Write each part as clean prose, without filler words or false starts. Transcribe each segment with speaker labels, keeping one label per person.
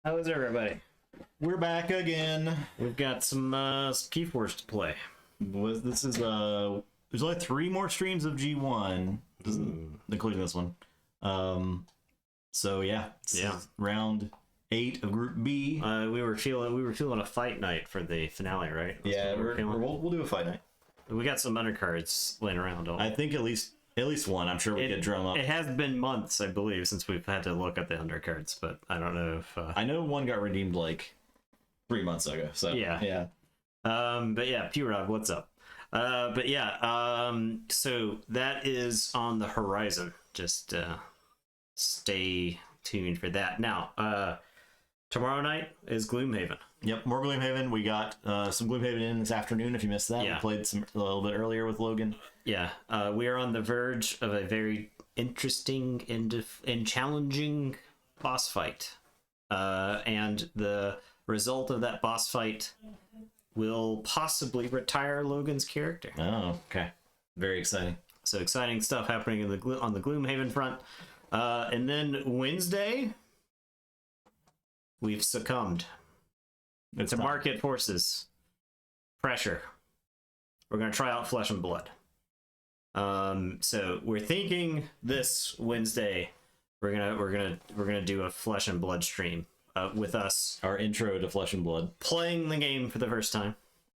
Speaker 1: How is everybody?
Speaker 2: We're back again.
Speaker 1: We've got some Keyforge to play.
Speaker 2: This is there's only 3 more streams of G1, including this one. So yeah, this is round 8 of Group B.
Speaker 1: We were feeling a fight night for the finale, right?
Speaker 2: Yeah, we'll do a fight night.
Speaker 1: We got some undercards laying around.
Speaker 2: I think at least one. I'm sure we could drum up.
Speaker 1: It has been months, I believe, since we've had to look at the undercards, but I don't know if
Speaker 2: I know one got redeemed like 3 months ago. So
Speaker 1: yeah. But yeah, P-Rod, what's up? But yeah, so that is on the horizon. Just stay tuned for that. Now, tomorrow night is Gloomhaven.
Speaker 2: Yep, more Gloomhaven. We got some Gloomhaven in this afternoon. If you missed that, we played a little bit earlier with Logan.
Speaker 1: Yeah, we are on the verge of a very interesting and challenging boss fight, and the result of that boss fight will possibly retire Logan's character.
Speaker 2: Oh, okay, very exciting.
Speaker 1: So exciting stuff happening on the Gloomhaven front, and then Wednesday we've succumbed to market forces, pressure. We're gonna try out Flesh and Blood. So we're thinking this Wednesday we're gonna do a Flesh and Blood stream with us.
Speaker 2: Our intro to Flesh and Blood,
Speaker 1: playing the game for the first time.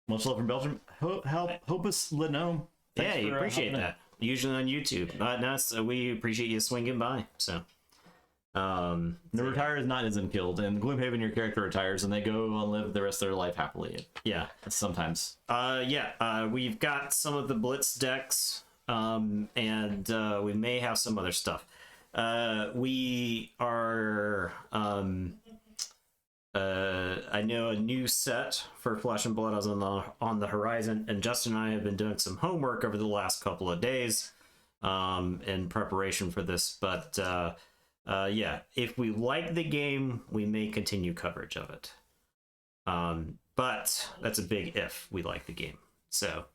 Speaker 2: Much love from Belgium. Hope us let know.
Speaker 1: Thanks you appreciate that. Usually on YouTube, but we appreciate you swinging by. So.
Speaker 2: The retire is not isn't killed, and Gloomhaven your character retires and they go and live the rest of their life happily.
Speaker 1: Yeah,
Speaker 2: sometimes.
Speaker 1: We've got some of the Blitz decks, and we may have some other stuff. We are I know a new set for Flesh and Blood is on the horizon, and Justin and I have been doing some homework over the last couple of days in preparation for this, but if we like the game, we may continue coverage of it. But that's a big if we like the game. So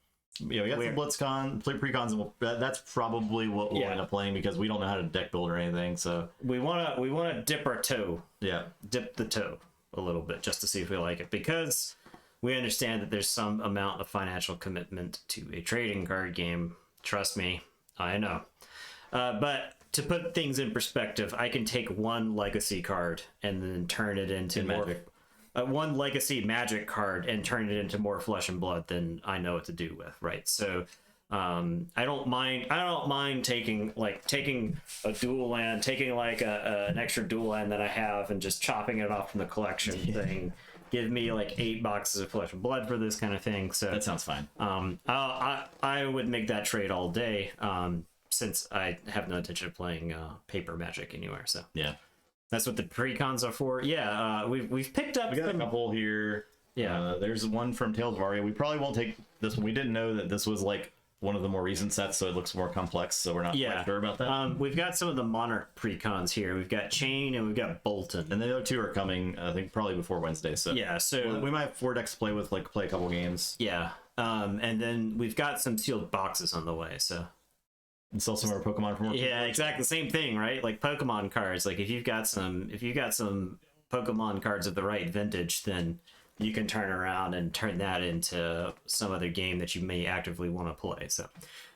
Speaker 2: yeah, we got some BlitzCon, precons, and that's probably what we'll end up playing because we don't know how to deck build or anything. So
Speaker 1: we wanna dip our toe. Yeah, dip the toe a little bit just to see if we like it, because we understand that there's some amount of financial commitment to a trading card game. Trust me, I know. But to put things in perspective, I can take one legacy card and then turn it into one legacy magic card and turn it into more Flesh and Blood than I know what to do with, right? So I don't mind taking a dual land, taking like an extra dual land that I have and just chopping it off from the collection thing. Give me like 8 boxes of Flesh and Blood for this kind of thing. So
Speaker 2: that sounds fine.
Speaker 1: I would make that trade all day. Since I have no intention of playing paper Magic anywhere, so
Speaker 2: yeah,
Speaker 1: that's what the precons are for. Yeah, we've picked up.
Speaker 2: We got a couple here. Yeah, there's one from Tales of Aria. We probably won't take this one. We didn't know that this was like one of the more recent sets, so it looks more complex. So we're not quite sure about that. We've
Speaker 1: got some of the Monarch precons here. We've got Chain and we've got Bolton,
Speaker 2: and the other 2 are coming. I think probably before Wednesday. So
Speaker 1: yeah, so
Speaker 2: we might have 4 decks to play with, play a couple games.
Speaker 1: Yeah, and then we've got some sealed boxes on the way. So.
Speaker 2: And sell some more Pokemon from
Speaker 1: exactly, same thing, right? Like Pokemon cards. Like if you've got some Pokemon cards of the right vintage, then you can turn around and turn that into some other game that you may actively want to play. So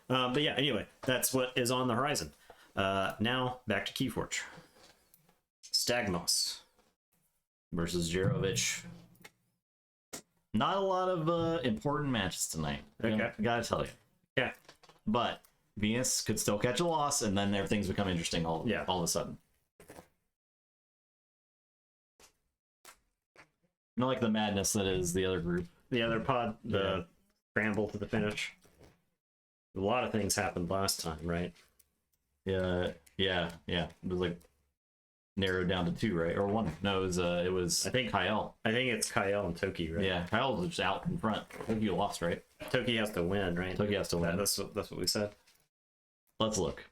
Speaker 1: but yeah, anyway, that's what is on the horizon. Now back to Keyforge. Stagmos
Speaker 2: versus Jirovich. Not a lot of important matches tonight.
Speaker 1: Okay,
Speaker 2: gotta tell you.
Speaker 1: Yeah,
Speaker 2: but Venus could still catch a loss, and then everything's become interesting all of a sudden. Not like the madness that is the other group.
Speaker 1: The other pod, the scramble to the finish. A lot of things happened last time, right?
Speaker 2: Yeah. It was like narrowed down to 2, right? Or 1. No, it was I think Kyle.
Speaker 1: I think it's Kyle and Toki, right?
Speaker 2: Yeah, Kyle was just out in front. Toki lost, right?
Speaker 1: Toki has to win, right?
Speaker 2: Toki has to win.
Speaker 1: That's what we said.
Speaker 2: Let's look.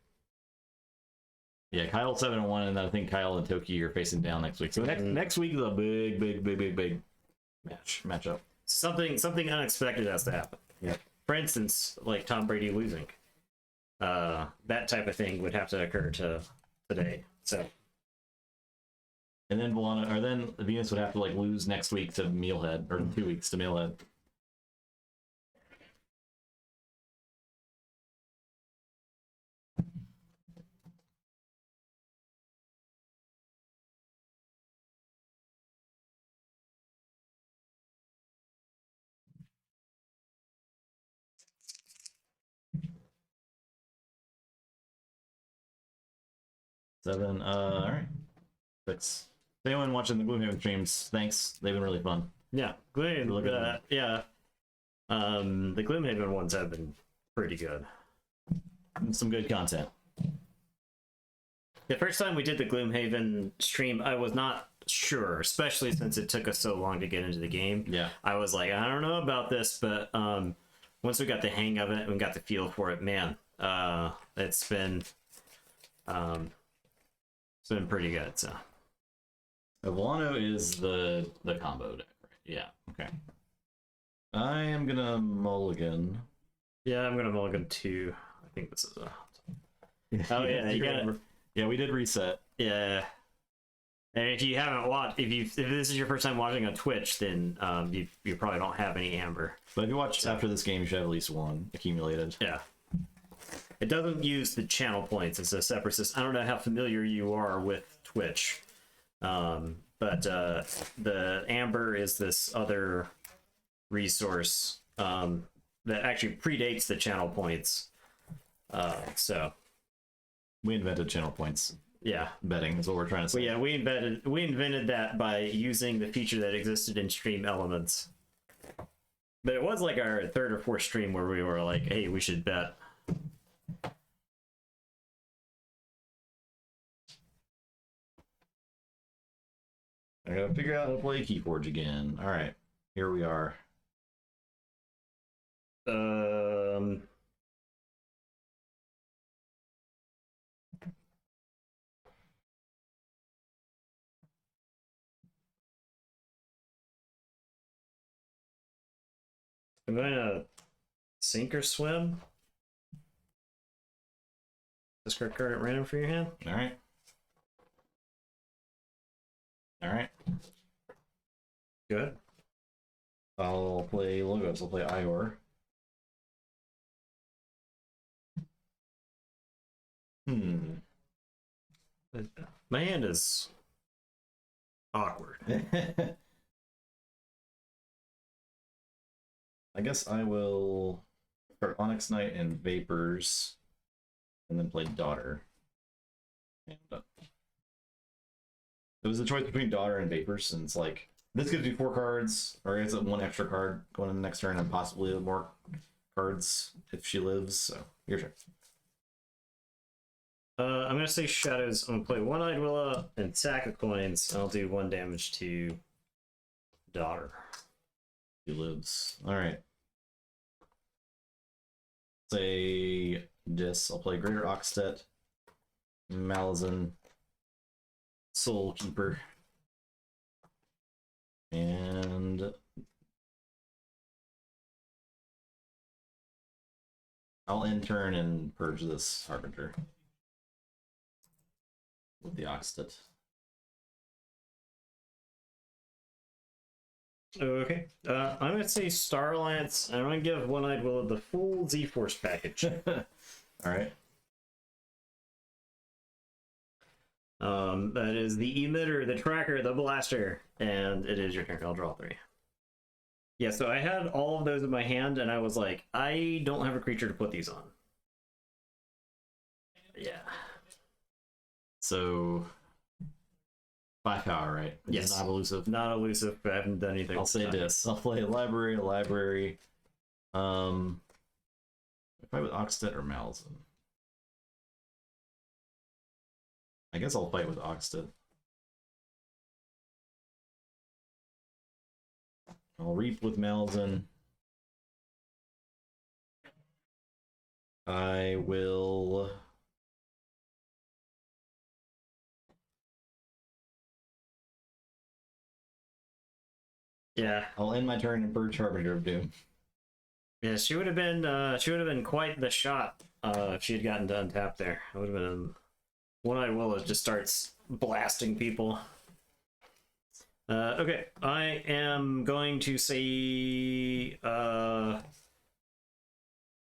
Speaker 2: Yeah, Kyle 7-1, and then I think Kyle and Toki are facing down next week. So next week is a big matchup.
Speaker 1: Something unexpected has to happen.
Speaker 2: Yeah.
Speaker 1: For instance, like Tom Brady losing. That type of thing would have to occur today. So
Speaker 2: And then Volana, or then Venus would have to like lose next week to Mealhead, or 2 weeks to Mealhead. Seven. All right. 6. Anyone watching the Gloomhaven streams, thanks. They've been really fun.
Speaker 1: Yeah, Gloomhaven. Yeah, the Gloomhaven ones have been pretty good.
Speaker 2: Some good content.
Speaker 1: The first time we did the Gloomhaven stream, I was not sure, especially since it took us so long to get into the game.
Speaker 2: Yeah.
Speaker 1: I was like, I don't know about this, but once we got the hang of it and got the feel for it, man, it's been pretty good. So
Speaker 2: Volano is the combo deck, right? Yeah. Okay. I am gonna mulligan.
Speaker 1: Yeah, I'm gonna mulligan 2. I think this is a. Oh yeah, you got it.
Speaker 2: Yeah, we did reset.
Speaker 1: Yeah. And if you haven't watched, if this is your first time watching on Twitch, then you probably don't have any amber.
Speaker 2: But if you watch after this game, you should have at least 1 accumulated.
Speaker 1: Yeah. It doesn't use the channel points. It's a separate system. I don't know how familiar you are with Twitch, but the amber is this other resource that actually predates the channel points. So
Speaker 2: we invented channel points.
Speaker 1: Yeah,
Speaker 2: betting is what we're trying to say.
Speaker 1: Well, yeah, we invented that by using the feature that existed in Stream Elements. But it was like our 3rd or 4th stream where we were like, "Hey, we should bet."
Speaker 2: I gotta figure out how to play Keyforge again. All right, here we are.
Speaker 1: I'm going to sink or swim. Discard card at random for your hand.
Speaker 2: All right. All right.
Speaker 1: Good.
Speaker 2: I'll play Logos. I'll play Ior.
Speaker 1: My hand is awkward.
Speaker 2: I guess I will start Onyx Knight and Vapors, and then play Daughter. And, it was a choice between Daughter and Vapors, and it's like, this gives you 4 cards, or it's 1 extra card going in the next turn, and possibly more cards if she lives, so your turn.
Speaker 1: I'm going to say Shadows. I'm going to play One-Eyed Willow and sack of coins. I'll do 1 damage to Daughter.
Speaker 2: She lives. Alright. Say Dis. I'll play Greater Oxtet, Malazan, Soul Keeper, and I'll end turn and purge this Harbinger with the Oxtet.
Speaker 1: Okay. I'm going to say Star Alliance. I'm going to give One-Eyed Willow the full Z-Force package.
Speaker 2: Alright.
Speaker 1: That is the emitter, the tracker, the blaster, and it is your turn. I'll draw 3. Yeah, so I had all of those in my hand, and I was like, I don't have a creature to put these on. Yeah.
Speaker 2: So 5 power, right?
Speaker 1: Yes.
Speaker 2: Not elusive.
Speaker 1: Not elusive, but I haven't done anything.
Speaker 2: I'll say this. I'll play library. If I with Oxtet or Malazan. I guess I'll fight with Oxtet. I'll Reap with Malazan. I will...
Speaker 1: Yeah.
Speaker 2: I'll end my turn and purge Harbinger of Doom.
Speaker 1: Yeah, she would have been quite the shot if she had gotten to untap there. It would have been One-Eyed Willow just starts blasting people. Okay, I am going to say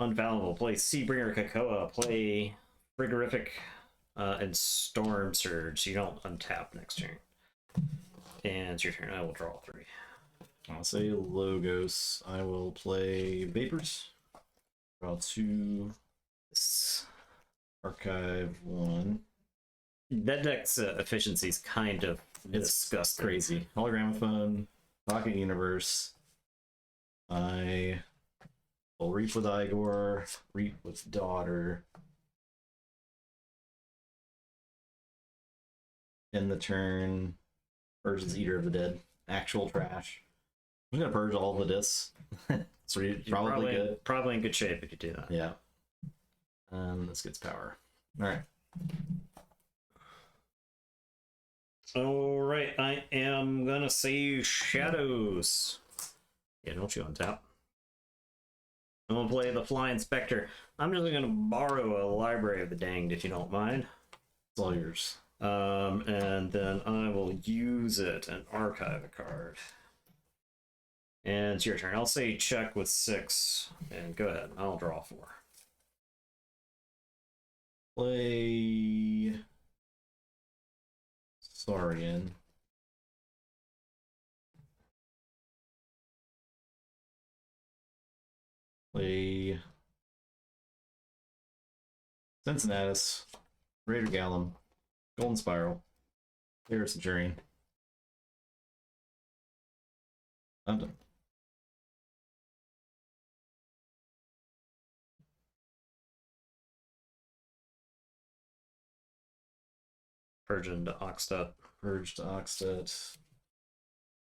Speaker 1: Unvaluable. Play Seabringer Kakoa. Play Frigorific and Storm Surge. You don't untap next turn. And it's your turn. I will draw 3.
Speaker 2: I'll say Logos. I will play Vapors. Draw 2. Archive 1.
Speaker 1: That deck's efficiency is kind of disgusting.
Speaker 2: Crazy. Hologramophone, Pocket Universe. I will Reap with Igor, Reap with Daughter. End the turn. Purges Eater of the Dead. Actual trash. I'm gonna purge all the discs. It's probably good.
Speaker 1: Probably in good shape if you do that.
Speaker 2: Yeah. This gets power. Alright.
Speaker 1: Alright, I am gonna say Shadows. Yeah, don't you untap. I'm gonna play the Flying Spectre. I'm just gonna borrow a Library of the Danged if you don't mind.
Speaker 2: It's all yours.
Speaker 1: And then I will use it and archive a card. And it's your turn. I'll say check with 6. And go ahead. I'll draw 4.
Speaker 2: Play Saurian. Play Cincinnatus, Raider Gallum, Golden Spiral, Clear Centurion. I'm done.
Speaker 1: Purge into Oxtet.
Speaker 2: Purge to Oxtet.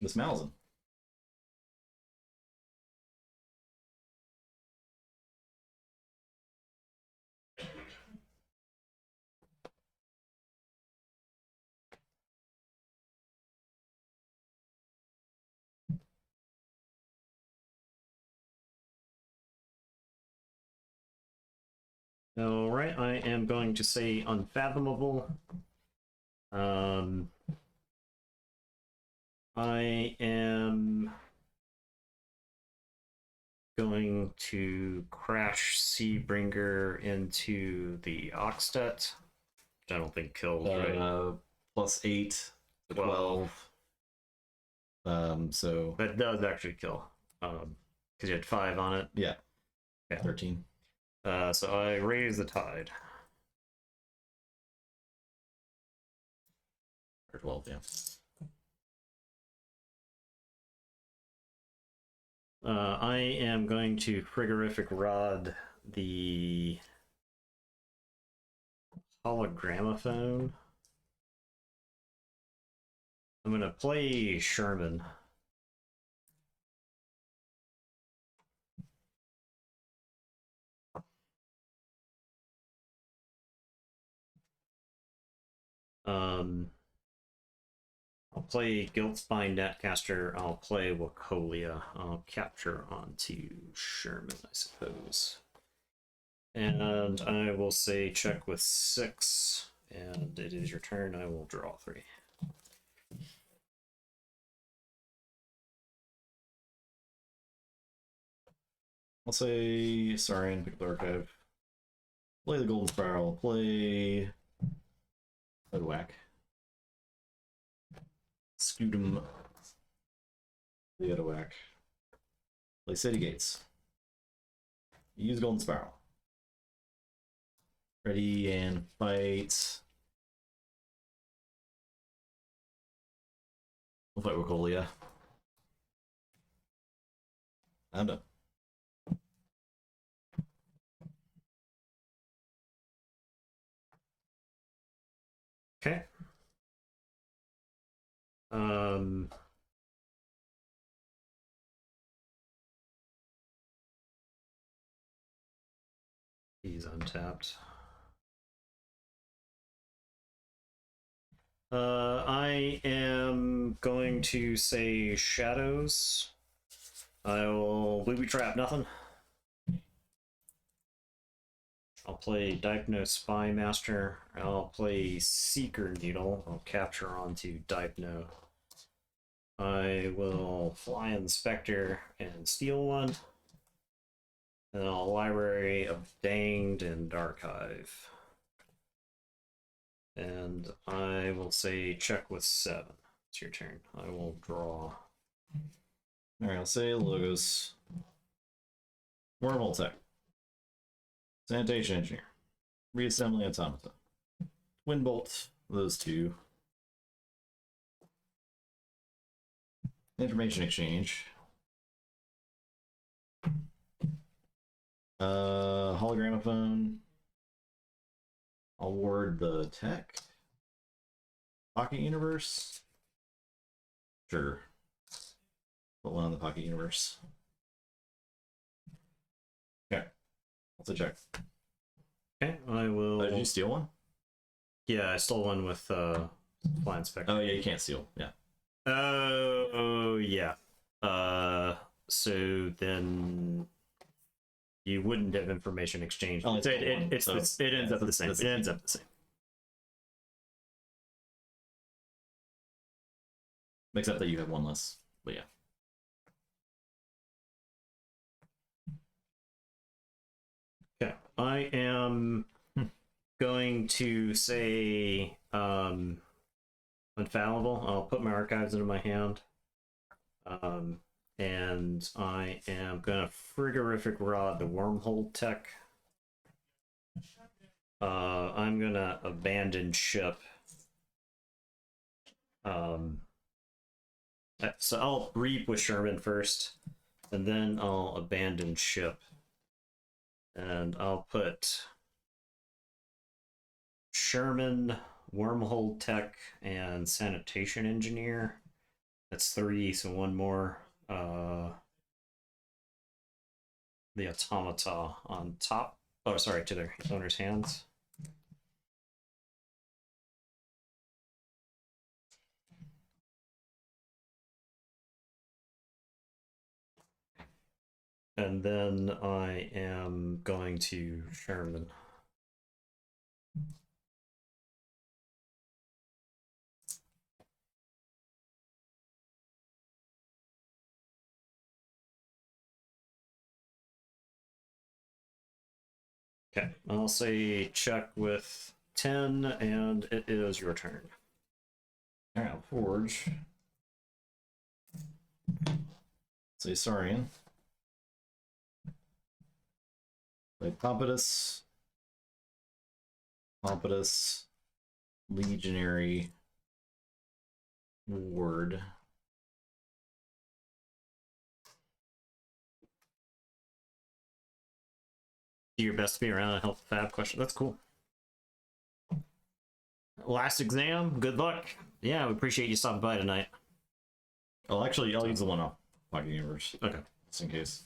Speaker 2: Miss Malzin.
Speaker 1: Alright, I am going to say Unfathomable. I am going to crash Seabringer into the Oxtet, which I don't think kills, right?
Speaker 2: Plus 8, 12. So
Speaker 1: that does actually kill. Because you had 5 on it.
Speaker 2: Yeah.
Speaker 1: Okay.
Speaker 2: 13.
Speaker 1: So I raise the tide.
Speaker 2: Or 12, yeah.
Speaker 1: I am going to Frigorific Rod the Hologramophone. I'm going to play Sherman. I'll play Guiltspine Netcaster. I'll play Wacolia. I'll capture onto Sherman, I suppose. And I will say check with 6. And it is your turn. I will draw 3.
Speaker 2: I'll say Saurian, pick up the archive. Play the Golden Spiral. Play Whack. Scutum. Play Whack. Play City Gates. Use Golden Spiral. Ready and fight. We'll fight Wacolia. I'm done.
Speaker 1: Okay. He's untapped. I am going to say Shadows. I will Booby Trap nothing. I'll play Dipno Spy Master. I'll play Seeker Needle. I'll capture onto Dipno. I will fly inspector and steal one. And I'll library of danged and archive. And I will say check with 7. It's your turn. I will draw.
Speaker 2: Alright, I'll say logos. Wormhole tech. Sanitation engineer. Reassembly automata. Wind bolt, those two. Information exchange. Hologramophone. I'll ward the tech. Pocket universe. Sure. Put one on the pocket universe. Okay. Let's check.
Speaker 1: Okay, I will.
Speaker 2: Did you steal one?
Speaker 1: Yeah, I stole one with fly inspector.
Speaker 2: Oh yeah, you can't steal. Yeah.
Speaker 1: Oh yeah. So then you wouldn't have information exchanged.
Speaker 2: Oh,
Speaker 1: it ends up the same. It ends up the same.
Speaker 2: Except that you have one less. But yeah.
Speaker 1: Okay. I am going to say infallible. I'll put my archives into my hand. And I am gonna frigorific rod the wormhole tech. I'm gonna abandon ship. So I'll reap with Sherman first, and then I'll abandon ship. And I'll put Sherman, wormhole tech, and sanitation engineer. That's 3, so one more. The automata on top. Oh, sorry, to their owner's hands. And then I am going to Sherman. Okay, I'll say check with 10, and it is your turn.
Speaker 2: All right, I'll forge. Say Saurian. Play Pompatus. Pompatus. Legionary. Ward.
Speaker 1: Do your best to be around and help the Fab question. That's cool. Last exam. Good luck. Yeah, we appreciate you stopping by tonight.
Speaker 2: Oh, actually, I'll use the one off Pocket Universe.
Speaker 1: Okay.
Speaker 2: Just in case.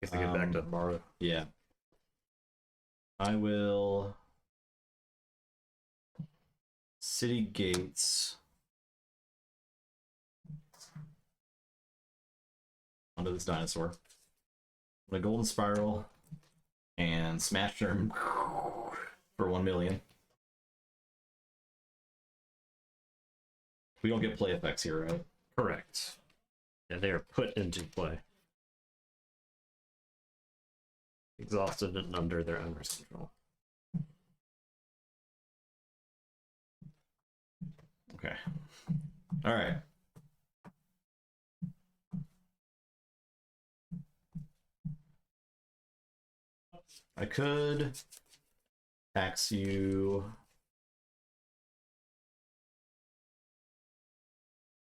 Speaker 1: In case I get back to tomorrow.
Speaker 2: Yeah. I will. City Gates. Onto this dinosaur. The Golden Spiral. And Smash Germ for 1 million. We don't get play effects here, right?
Speaker 1: Correct. Yeah, they are put into play. Exhausted and under their owner's control.
Speaker 2: Okay. All right. I could tax you.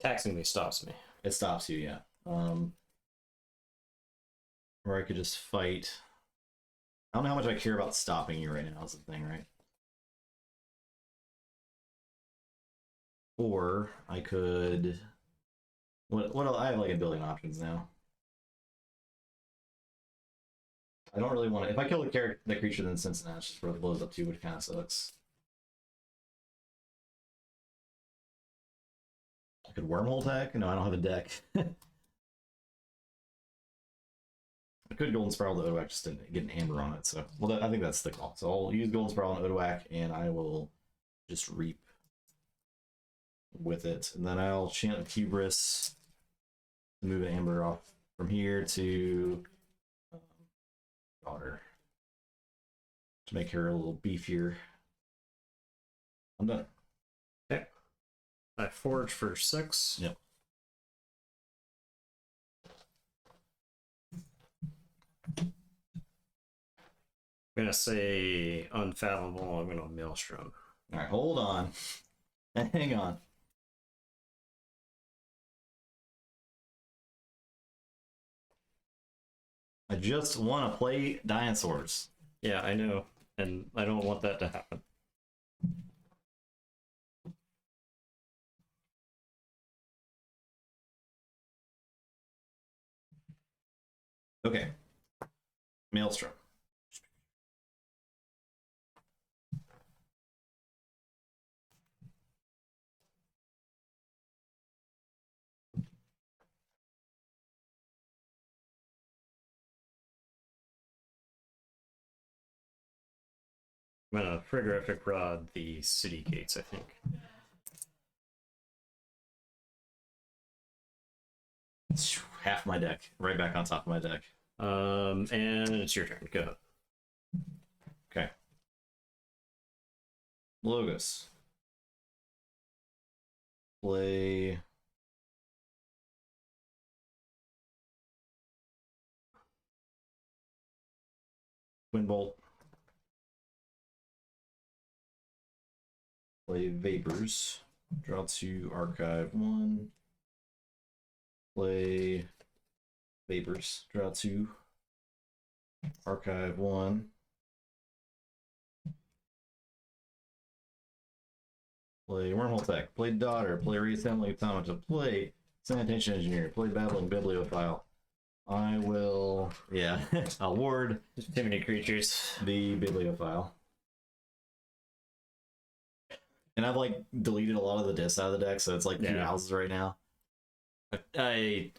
Speaker 1: Taxing me stops me.
Speaker 2: It stops you, yeah. Or I could just fight. I don't know how much I care about stopping you right now is the thing, right? Or I could. What I have like a billion options now. I don't really want to. If I kill the creature, then Cincinnati just really blows up too, which kind of sucks. I could wormhole deck. No, I don't have a deck. I could Golden Spiral the Odoac, just didn't get an amber on it. So, well, I think that's the call. So I'll use Golden Spiral and Odoac, and I will just reap with it, and then I'll chant Hubris Move an Amber off from here to Daughter to make her a little beefier. I'm done.
Speaker 1: Okay. I forge for 6.
Speaker 2: Yep.
Speaker 1: I'm gonna say Unfathomable. I'm gonna Maelstrom.
Speaker 2: All right, hold on. Hang on. I just want to play dinosaurs.
Speaker 1: Yeah, I know, and I don't want that to happen.
Speaker 2: Okay. Maelstrom.
Speaker 1: I'm gonna Frigorific Rod the City Gates, I think.
Speaker 2: Half my deck. Right back on top of my deck.
Speaker 1: And it's your turn. Go.
Speaker 2: Okay. Logos. Play. Twin Bolt. Play Vapors. Draw 2, archive 1. Play Vapors. Draw 2, archive 1. Play Wormhole Tech. Play Daughter. Play Reassembly Automata. Play Sanitation Engineer. Play Babbling Bibliophile. I will, yeah, award
Speaker 1: Too many creatures.
Speaker 2: the Bibliophile. And I've like deleted a lot of the discs out of the deck, so it's like 2 houses right now.
Speaker 1: I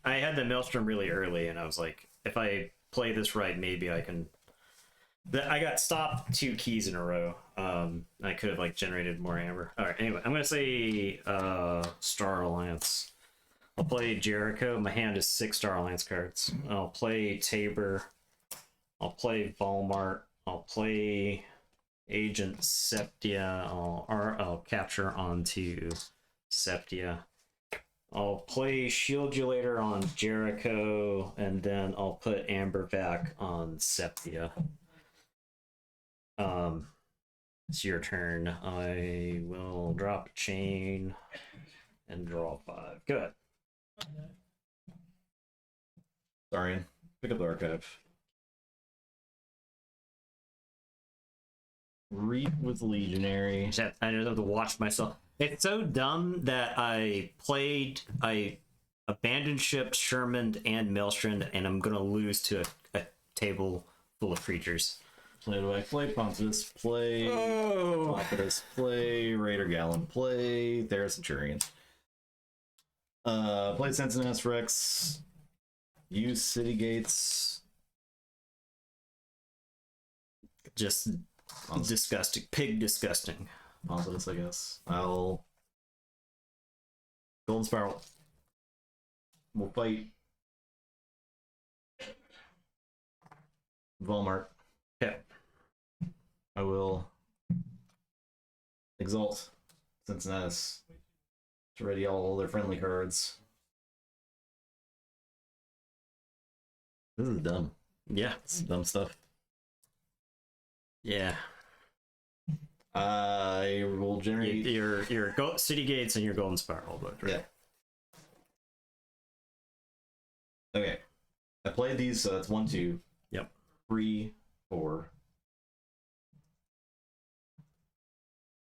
Speaker 1: had the Maelstrom really early, and I was like, if I play this right, maybe I can. I got stopped 2 keys in a row. I could have like generated more amber. All right. Anyway, I'm gonna say Star Alliance. I'll play Jericho. My hand is 6 Star Alliance cards. I'll play Tabor. I'll play Volmart. I'll play Agent Septia. I'll capture onto Septia. I'll play Shieldulator on Jericho, and then I'll put Amber back on Septia. It's your turn. I will drop a chain and draw 5. Go ahead.
Speaker 2: Sorry, pick up the archive. Reap with Legionary.
Speaker 1: I just have to watch myself. It's so dumb that I abandoned ship, Sherman, and Maelstrom, and I'm gonna lose to a table full of creatures.
Speaker 2: Play away. Play Pontus. Play Pontus. Play Raider Gallon. Play Theros Centurion. Play Sentinels Rex. Use City Gates.
Speaker 1: Just disgusting. Pig disgusting.
Speaker 2: Pontus, I guess. I'll Golden Spiral. We'll fight Volmart.
Speaker 1: Okay.
Speaker 2: I will Exalt Cincinnati to ready all their friendly cards. This is dumb.
Speaker 1: Yeah.
Speaker 2: It's dumb stuff.
Speaker 1: Yeah.
Speaker 2: I will generate
Speaker 1: your City Gates and your Golden Spiral, but right?
Speaker 2: Yeah. Okay. I played these, so that's 1, 2.
Speaker 1: Yep.
Speaker 2: 3, 4.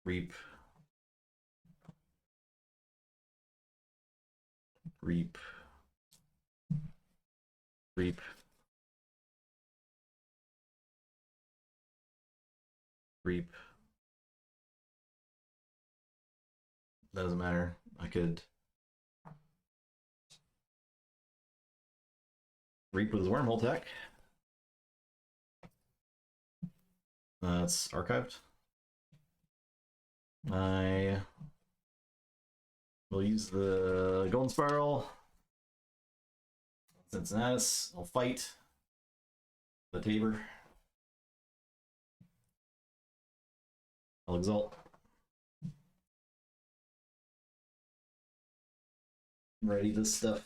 Speaker 2: Reap. Reap. Reap. Reap. Doesn't matter. I could Reap with his Wormhole Tech. That's archived. I will use the Golden Spiral Cincinnatus will fight the Tabor. I'll exalt. Ready this stuff.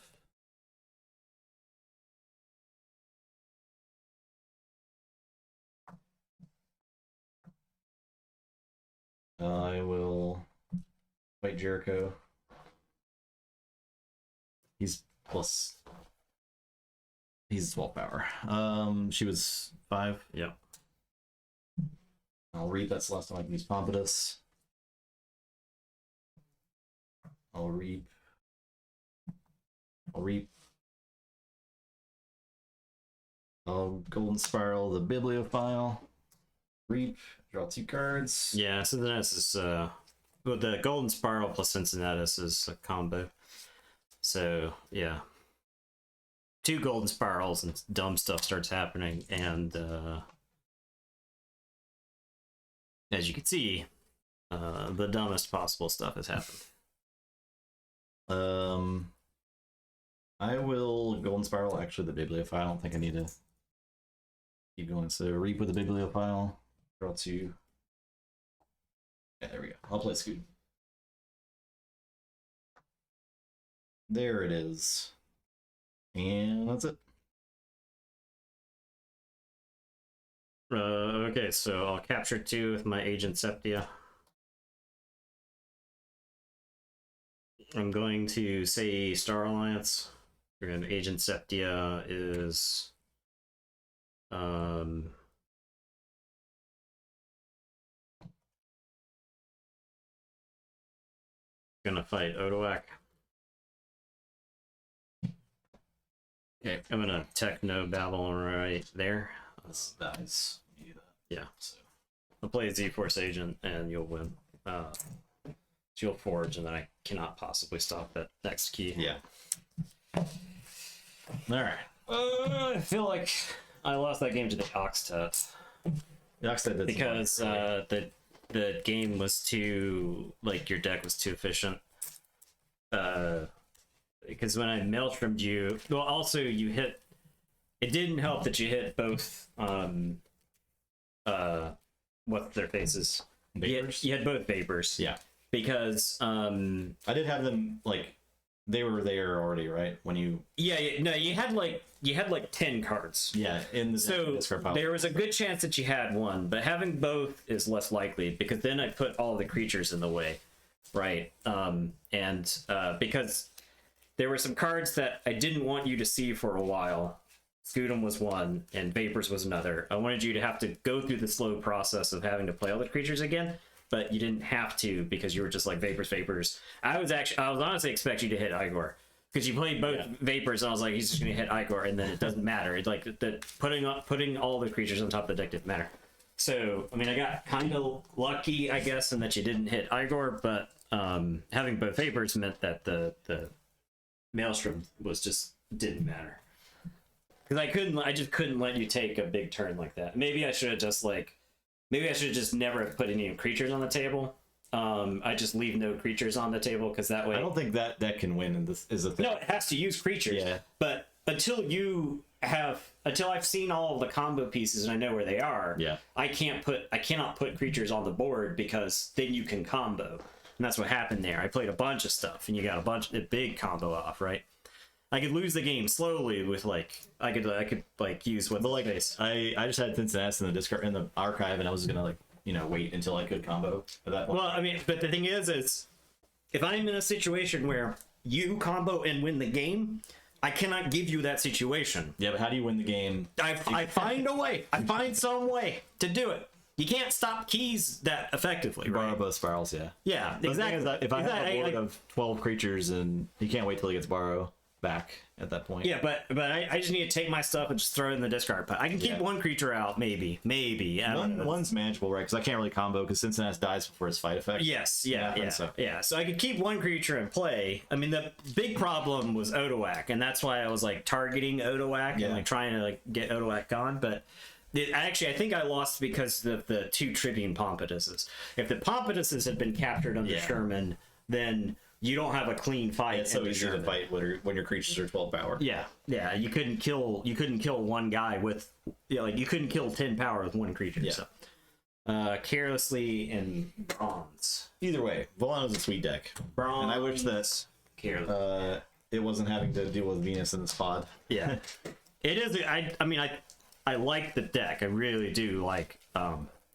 Speaker 2: I will fight Jericho. He's plus. He's 12 power. She was 5.
Speaker 1: Yeah.
Speaker 2: I'll read that last time I can use Pompatus. I'll reap. I'll Golden Spiral the Bibliophile. Reap. Draw 2 cards.
Speaker 1: Yeah, Cincinnatus is well, the Golden Spiral plus Cincinnatus is a combo. So yeah. 2 Golden Spirals and dumb stuff starts happening, and as you can see, the dumbest possible stuff has happened.
Speaker 2: I will Golden Spiral actually the Bibliophile. I don't think I need to keep going. So Reap with the Bibliophile. Draw 2. Yeah, there we go. I'll play Scoot. There it is. And that's it.
Speaker 1: Okay, so I'll capture 2 with my Agent Septia. I'm going to say Star Alliance. And Agent Septia is gonna fight Odoak. Okay, I'm gonna Techno Battle right there.
Speaker 2: This dies.
Speaker 1: Yeah. So I'll play Z-Force Agent and you'll win. You'll forge, and then I cannot possibly stop that next key.
Speaker 2: Yeah.
Speaker 1: Alright. I feel like I lost that game to the Oxtet.
Speaker 2: The Oxtet did
Speaker 1: because the game was too, like, your deck was too efficient. Because when I Maelstrom'd you, well, also you hit, it didn't help that you hit both, what's their faces?
Speaker 2: Vapors?
Speaker 1: You had both Vapors.
Speaker 2: Yeah.
Speaker 1: Because,
Speaker 2: I did have them, like, they were there already, right? When you...
Speaker 1: Yeah, no, you had like 10 cards.
Speaker 2: Yeah, in the
Speaker 1: so there was a good chance that you had one, but having both is less likely, because then I put all the creatures in the way, right? Because there were some cards that I didn't want you to see for a while. Scudum was one, and Vapors was another. I wanted you to have to go through the slow process of having to play all the creatures again, but you didn't have to, because you were just like Vapors. I was honestly expecting you to hit Igor, because you played both Vapors, and I was like, he's just gonna hit Igor, and then it doesn't matter. It's like that putting all the creatures on top of the deck didn't matter. So I mean, I got kind of lucky, I guess, in that you didn't hit Igor, but having both Vapors meant that the Maelstrom didn't matter, because I just couldn't let you take a big turn like that. Maybe I should have just never put any creatures on the table. I just leave no creatures on the table, because that way...
Speaker 2: I don't think that can win, and this is a thing.
Speaker 1: No, it has to use creatures.
Speaker 2: Yeah.
Speaker 1: But until I've seen all of the combo pieces and I know where they are,
Speaker 2: yeah,
Speaker 1: I cannot put creatures on the board, because then you can combo. And that's what happened there. I played a bunch of stuff, and you got a big combo off, right? I could lose the game slowly with, like, I could use what's the face.
Speaker 2: I just had Cincinnati in the archive, and I was gonna, like, wait until I could combo at that point.
Speaker 1: Well, I mean, but the thing is if I'm in a situation where you combo and win the game, I cannot give you that situation.
Speaker 2: Yeah, but how do you win the game?
Speaker 1: I find a way. I find some way to do it. You can't stop keys that effectively, right?
Speaker 2: Borrow both spirals, yeah.
Speaker 1: Yeah,
Speaker 2: But
Speaker 1: exactly.
Speaker 2: If I have a board of 12 creatures, and you can't wait till he gets borrow back at that point.
Speaker 1: Yeah, but I just need to take my stuff and just throw it in the discard pile. I can keep one creature out, maybe.
Speaker 2: One's manageable, right? Because I can't really combo, because Cincinnati dies before his fight effect.
Speaker 1: Yes, yeah. So I could keep one creature in play. I mean, the big problem was Odoak, and that's why I was like targeting Odoak and like trying to like get Odoak gone. But I think I lost because of the 2 Tribune Pompatuses. If the Pompatuses had been captured under Sherman, then you don't have a clean fight.
Speaker 2: It's so easy to fight when your creatures are 12 power.
Speaker 1: Yeah, you couldn't kill one guy with, like you couldn't kill 10 power with one creature.
Speaker 2: Yeah.
Speaker 1: So. Carelessly and bronze.
Speaker 2: Either way, Volano's a sweet deck.
Speaker 1: Bronze.
Speaker 2: And I wish that it wasn't having to deal with Venus in this pod.
Speaker 1: Yeah. It is. I mean, I like the deck. I really do like,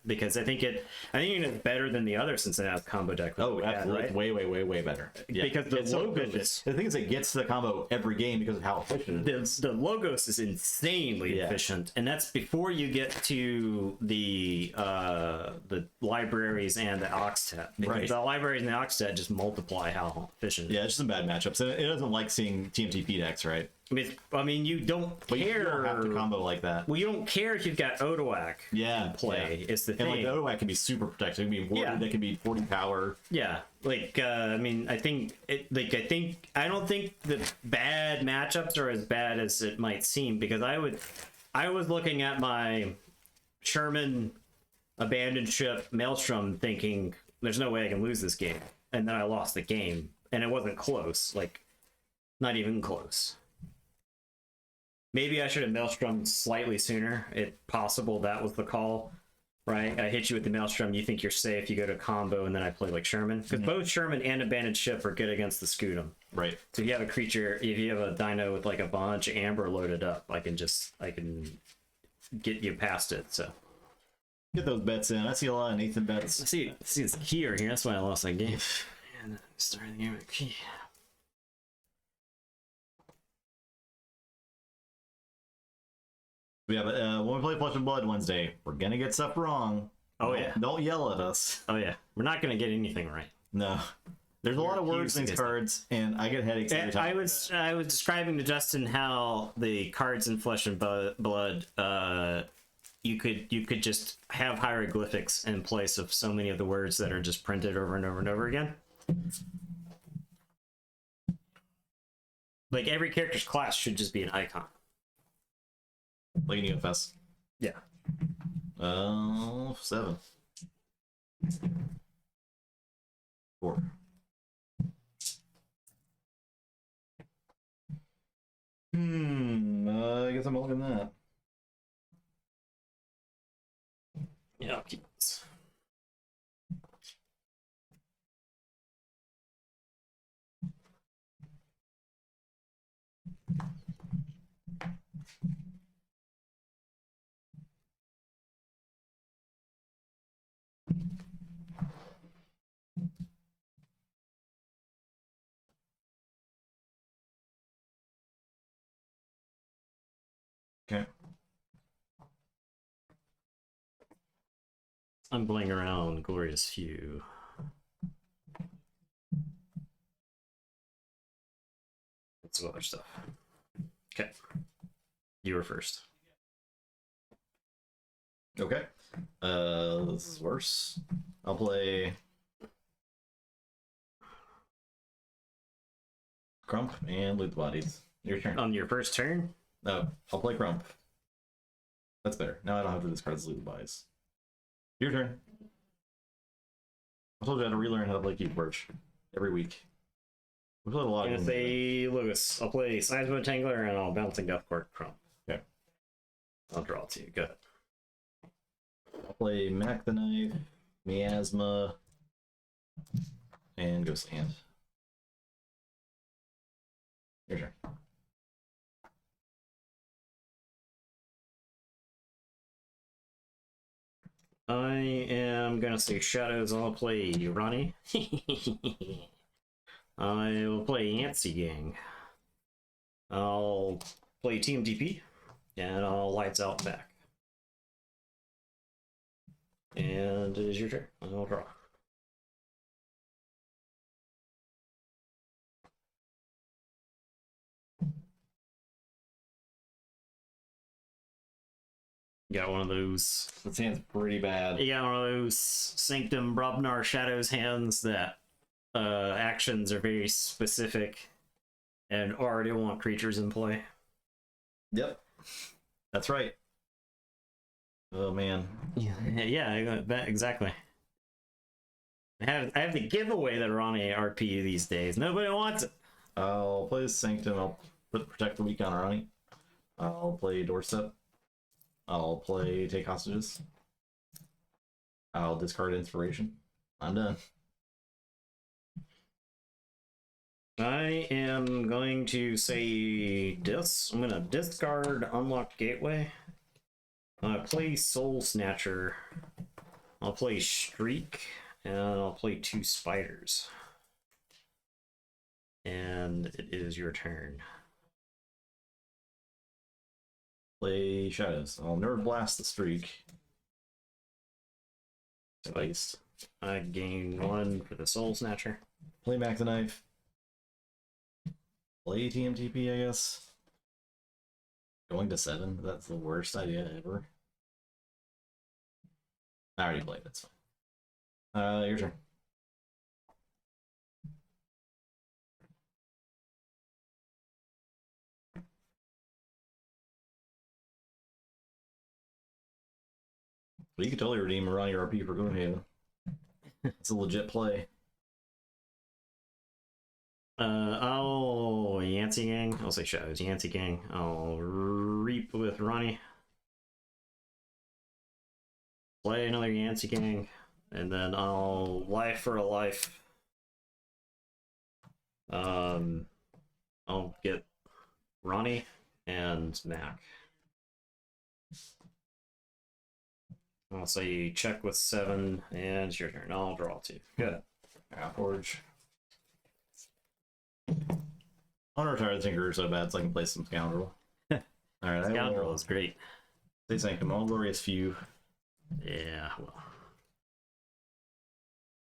Speaker 1: because I think it's better than the other Cincinnati combo deck.
Speaker 2: Oh, absolutely. Right? Way better.
Speaker 1: Yeah. Because the Logos...
Speaker 2: The thing is, it gets to the combo every game because of how efficient it is.
Speaker 1: The Logos is insanely efficient, and that's before you get to the libraries and the Octet. Because the libraries and the Octet just multiply how efficient.
Speaker 2: Yeah, it's just some bad matchups. And it doesn't like seeing TMTP decks, right?
Speaker 1: I mean, you don't care.
Speaker 2: You don't have to combo like that.
Speaker 1: Well, you don't care if you've got Odoak in play. Yeah. It's the thing.
Speaker 2: And like the Odoak can be super protected. It can be warded. It can be 40 power.
Speaker 1: Yeah, like I mean, I don't think the bad matchups are as bad as it might seem, because I was looking at my Sherman Abandoned Ship Maelstrom thinking there's no way I can lose this game, and then I lost the game, and it wasn't close. Like, not even close. Maybe I should have Maelstrom slightly sooner. It's possible that was the call, right? I hit you with the Maelstrom, you think you're safe, you go to combo, and then I play like Sherman. Because both Sherman and Abandoned Ship are good against the Scutum.
Speaker 2: Right.
Speaker 1: So if you have a creature, if you have a dino with like a bunch of amber loaded up, I can get you past it, so.
Speaker 2: Get those bets in. I see a lot of Nathan bets.
Speaker 1: I see it's Keyer here, that's why I lost that game. And started the game with Key.
Speaker 2: Yeah, but when we play Flesh and Blood Wednesday, we're gonna get stuff wrong. Don't yell at us.
Speaker 1: Oh yeah, we're not gonna get anything right.
Speaker 2: No, there's a lot of words in these cards, and I get headaches every time.
Speaker 1: I was describing to Justin how the cards in Flesh and Blood, you could just have hieroglyphics in place of so many of the words that are just printed over and over and over again. Like every character's class should just be an icon.
Speaker 2: Like an EFS.
Speaker 1: Yeah.
Speaker 2: 7. 4. I guess I'm looking at that.
Speaker 1: Yeah, I'll keep this.
Speaker 2: Okay.
Speaker 1: I'm playing around Glorious Few. And some other stuff. Okay. You were first.
Speaker 2: Okay. This is worse. I'll play Crump and loot the bodies. Your turn.
Speaker 1: On your first turn?
Speaker 2: No, I'll play Crump. That's better. Now I don't have to discard the loot the bodies. Your turn. I told you I had to relearn how to play Keyforge every week. We played a lot.
Speaker 1: I'm gonna say Lewis. I'll play Seismo Tangler and I'll Bouncing Death Court Crump.
Speaker 2: Okay.
Speaker 1: I'll draw to you. Good.
Speaker 2: I'll play Mac the Knife, Miasma, and Ghost Hand. Your turn.
Speaker 1: I am gonna say Shadows. I'll play Ronnie. I will play Yancey Gang. I'll play Team DP, and I'll Lights Out back. And it is your turn. I'll draw. Got one of those.
Speaker 2: This hand's pretty bad.
Speaker 1: You got one of those Sanctum Brobnar Shadows hands that actions are very specific and already want creatures in play.
Speaker 2: Yep. That's right. Oh man.
Speaker 1: Yeah, exactly. I have the giveaway that are on a RP these days. Nobody wants it.
Speaker 2: I'll play Sanctum. I'll put Protect the Weak on Ronnie. I'll play Doorstep. I'll play Take Hostages. I'll discard Inspiration. I'm done.
Speaker 1: I am going to say I'm going to discard Unlocked Gateway. I'll play Soul Snatcher. I'll play Shriek. And I'll play 2 Spiders. And it is your turn.
Speaker 2: Play Shadows. I'll Nerve Blast the Streak.
Speaker 1: Spiced. I gain 1 for the Soul Snatcher.
Speaker 2: Play Mac the Knife. Play TMTP, I guess. Going to 7. That's the worst idea ever. I already played. That's fine. Your turn. But you could totally redeem Ronnie RP for Gloomhaven. It's a legit play.
Speaker 1: I'll Yancey Gang. I'll say Shadows. Yancey Gang. I'll Reap with Ronnie. Play another Yancey Gang. And then I'll Life for a Life. I'll get Ronnie and Mac. I'll say check with 7, and it's your turn. I'll draw 2. Good.
Speaker 2: Keyforge. I want to retire the Tinkerer so bad so I can play some Scoundrel. Alright,
Speaker 1: Scoundrel is great.
Speaker 2: Say Sanctum, all glorious few.
Speaker 1: Yeah, well.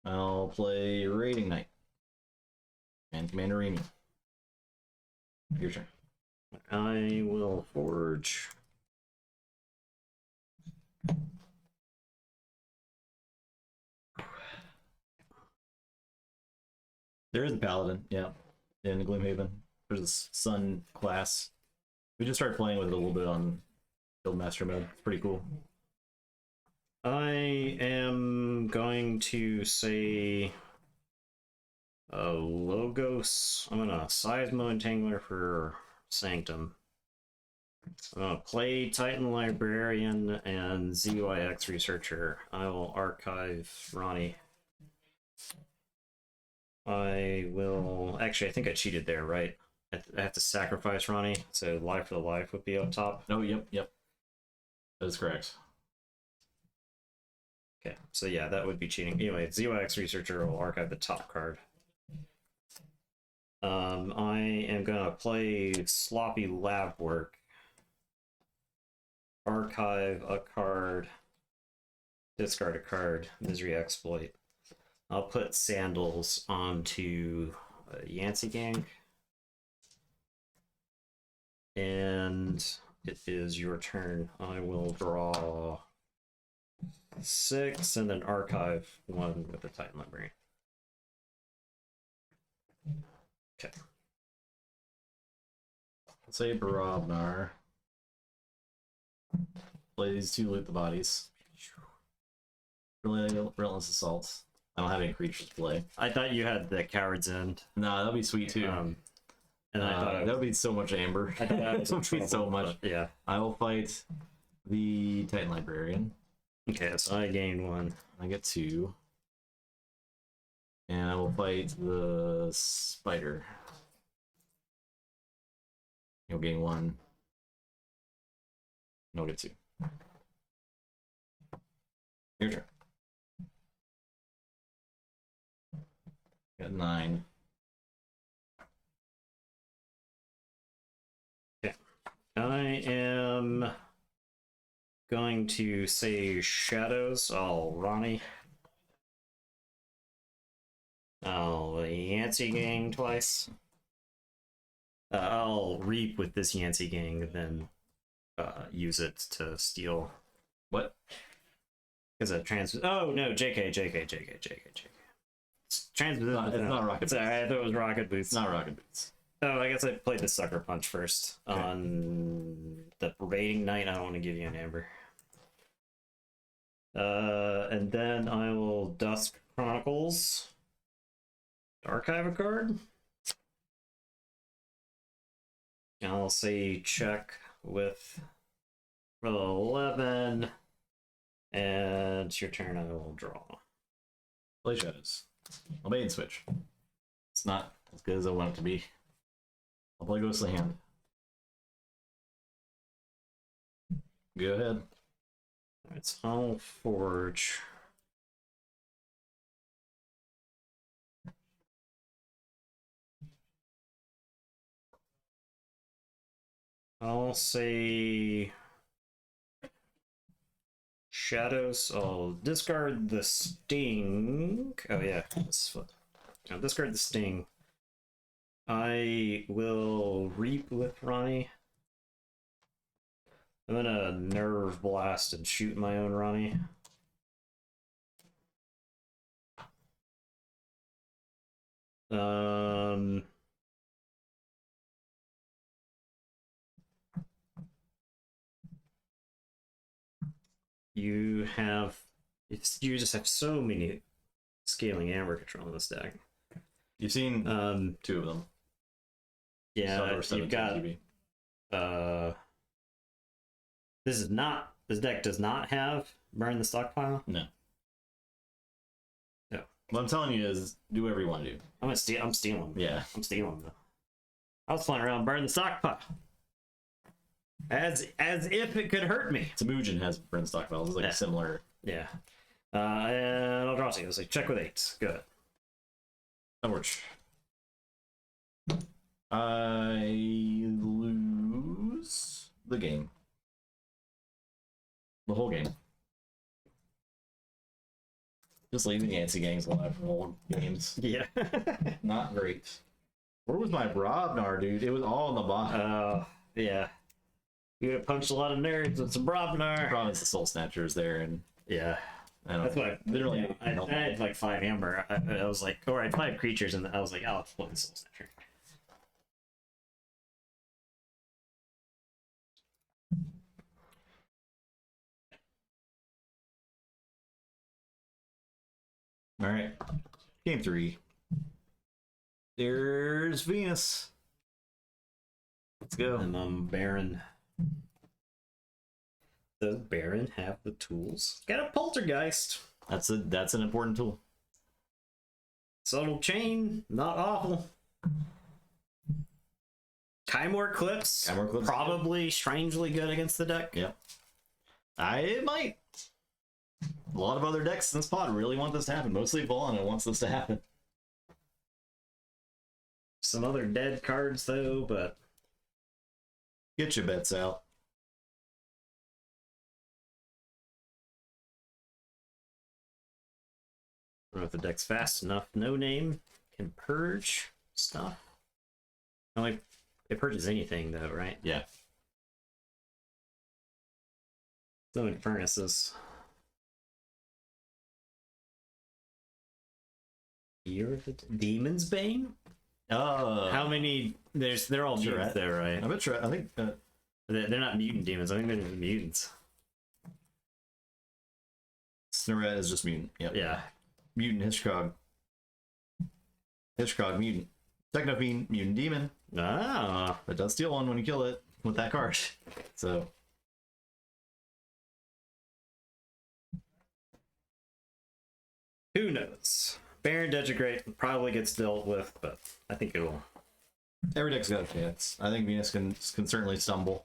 Speaker 2: I'll play Raiding Knight. And Commander Remy. Your turn.
Speaker 1: I will forge.
Speaker 2: There is a Paladin, yeah, in Gloomhaven. There's a Sun class. We just started playing with it a little bit on Guildmaster mode. It's pretty cool.
Speaker 1: I am going to say Logos. I'm gonna Seismo Entangler for Sanctum. I'm gonna play Titan Librarian and ZYX Researcher. I will archive Ronnie. I will actually. I think I cheated there, right? I have to sacrifice Ronnie, so Life for the Life would be up top.
Speaker 2: Oh, yep. That is correct.
Speaker 1: Okay, so yeah, that would be cheating. Anyway, ZYX Researcher will archive the top card. I am gonna play Sloppy Lab Work. Archive a card. Discard a card. Misery Exploit. I'll put Sandals onto Yancey Gang. And it is your turn. I will draw 6 and then archive 1 with the Titan Librarian. Okay.
Speaker 2: Let's say Barabnar. Play these 2, loot the bodies. Relentless Assault. I don't have any creatures to play.
Speaker 1: I thought you had the Coward's End.
Speaker 2: No, that'd be sweet too.
Speaker 1: And I thought
Speaker 2: that would be so much amber.
Speaker 1: I thought that
Speaker 2: would be so much.
Speaker 1: Yeah.
Speaker 2: I will fight the Titan Librarian.
Speaker 1: Okay, so I gain 1.
Speaker 2: I get 2. And I will fight the Spider. You'll gain 1. And I'll get 2. Your turn. Got 9.
Speaker 1: Okay. I am going to say Shadows. I'll Ronnie. I'll Yancey Gang twice. I'll Reap with this Yancey Gang, then use it to steal.
Speaker 2: What?
Speaker 1: Because it Oh no, JK. It's transposition.
Speaker 2: It's not Rocket Boots.
Speaker 1: Sorry, I thought it was Rocket Boots.
Speaker 2: It's not Rocket Boots.
Speaker 1: Oh, I guess I played the Sucker Punch first. Okay. On the Raiding Knight, I don't want to give you an amber. And then I will Dusk Chronicles. Archive a card. I'll say check with for the 11. And it's your turn, I will draw.
Speaker 2: Play Shadows. I'll main switch. It's not as good as I want it to be. I'll play Ghostly Hand. Go ahead.
Speaker 1: It's Hull Forge. I'll say Shadows. I'll discard the Sting. Oh yeah, I'll discard the Sting. I will Reap with Ronnie. I'm gonna Nerve Blast and shoot my own Ronnie. You just have so many Scaling Amber Control in this deck.
Speaker 2: You've seen two of them.
Speaker 1: Yeah, you've got this deck does not have Burn the Stockpile.
Speaker 2: No.
Speaker 1: No.
Speaker 2: What I'm telling you is do whatever you want to do.
Speaker 1: I'm stealing.
Speaker 2: Yeah.
Speaker 1: I'm stealing though. I was playing around Burn the Stockpile. As if it could hurt me.
Speaker 2: Temujin has Burn Stockpiles. It's like a similar.
Speaker 1: Yeah. And I'll draw to you. It's like check with 8. Good.
Speaker 2: That works. I lose the game. The whole game. Just leaving the Yancy gangs alive from old games.
Speaker 1: Yeah.
Speaker 2: Not great. Where was my Brobnar, dude? It was all in the bottom.
Speaker 1: Yeah. You would have punched a lot of nerds with some Brobnar.
Speaker 2: Province the Soul Snatchers there, and
Speaker 1: yeah.
Speaker 2: That's
Speaker 1: what
Speaker 2: literally.
Speaker 1: I had like 5 amber. I was like, or I had 5 creatures, and I was like, I'll explode the Soul Snatcher.
Speaker 2: All right, game 3. There's Venus. Let's go.
Speaker 1: And Baron. Does Baron have the tools? Got a Poltergeist.
Speaker 2: That's an important tool.
Speaker 1: Subtle Chain, not awful. Kymor Clips, probably strangely good against the deck.
Speaker 2: Yep. It might. A lot of other decks in this pod really want this to happen. Mostly Vaughn wants this to happen.
Speaker 1: Some other dead cards though, but
Speaker 2: get your bets out.
Speaker 1: I don't know if the deck's fast enough. No Name can purge stuff. No, like it purges anything though, right?
Speaker 2: Yeah.
Speaker 1: So many furnaces. Year of the Demon's Bane? How many? They're all mutants there, right?
Speaker 2: I bet you. I think
Speaker 1: they're not mutant demons. I think they're just mutants.
Speaker 2: Snoret is just mutant. Yep.
Speaker 1: Yeah.
Speaker 2: Mutant Hitchcog. Hitchcog mutant. Techno Fiend mutant demon.
Speaker 1: Ah.
Speaker 2: It does steal one when you kill it with that card. So.
Speaker 1: Who knows? Baron Degegrate probably gets dealt with, but I think it will.
Speaker 2: Every deck's got a chance. I think Venus can certainly stumble.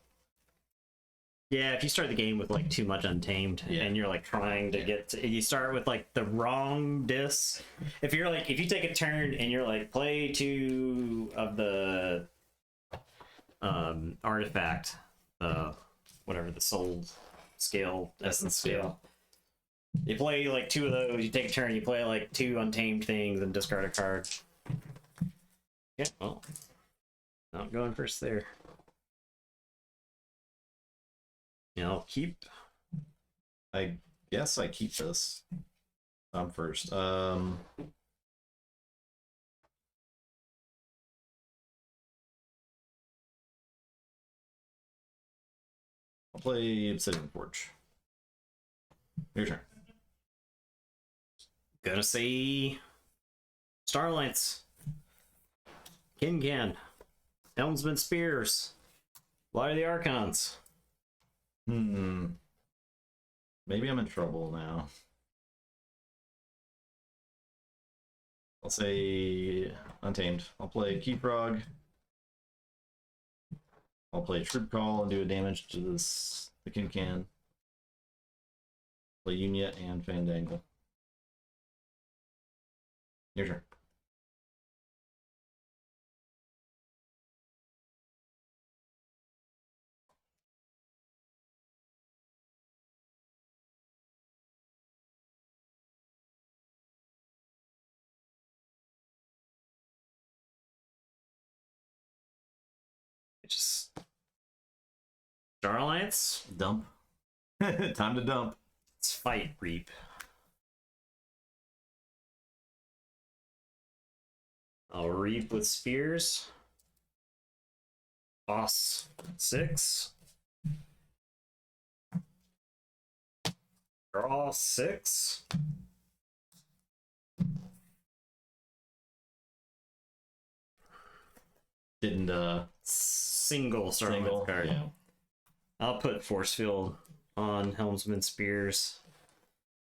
Speaker 1: Yeah, if you start the game with like too much Untamed and you're like trying to get to, you start with like the wrong dis. If you take a turn and you're like play 2 of the artifact, whatever the soul scale, essence scale. You play like 2 of those, you take a turn, you play like 2 Untamed things and discard a card. Yeah, well, not going first there. Yeah, I'll keep.
Speaker 2: I guess I keep this. I'm first. I'll play Obsidian Forge. Your turn.
Speaker 1: Gonna say Starlights, Kincan, Helmsman Spears, Light of the Archons.
Speaker 2: Maybe I'm in trouble now. I'll say Untamed. I'll play Keyfrog. I'll play Troop Call and do a damage to the Kincan. Play Unyet and Fandangle. Your turn.
Speaker 1: Just Starlights.
Speaker 2: Dump. Time to dump.
Speaker 1: Let's fight Reap. I'll Reap with Spears. Boss 6. Draw 6.
Speaker 2: Didn't
Speaker 1: Single Starlight card.
Speaker 2: Yeah.
Speaker 1: I'll put Force Field on Helmsman Spears,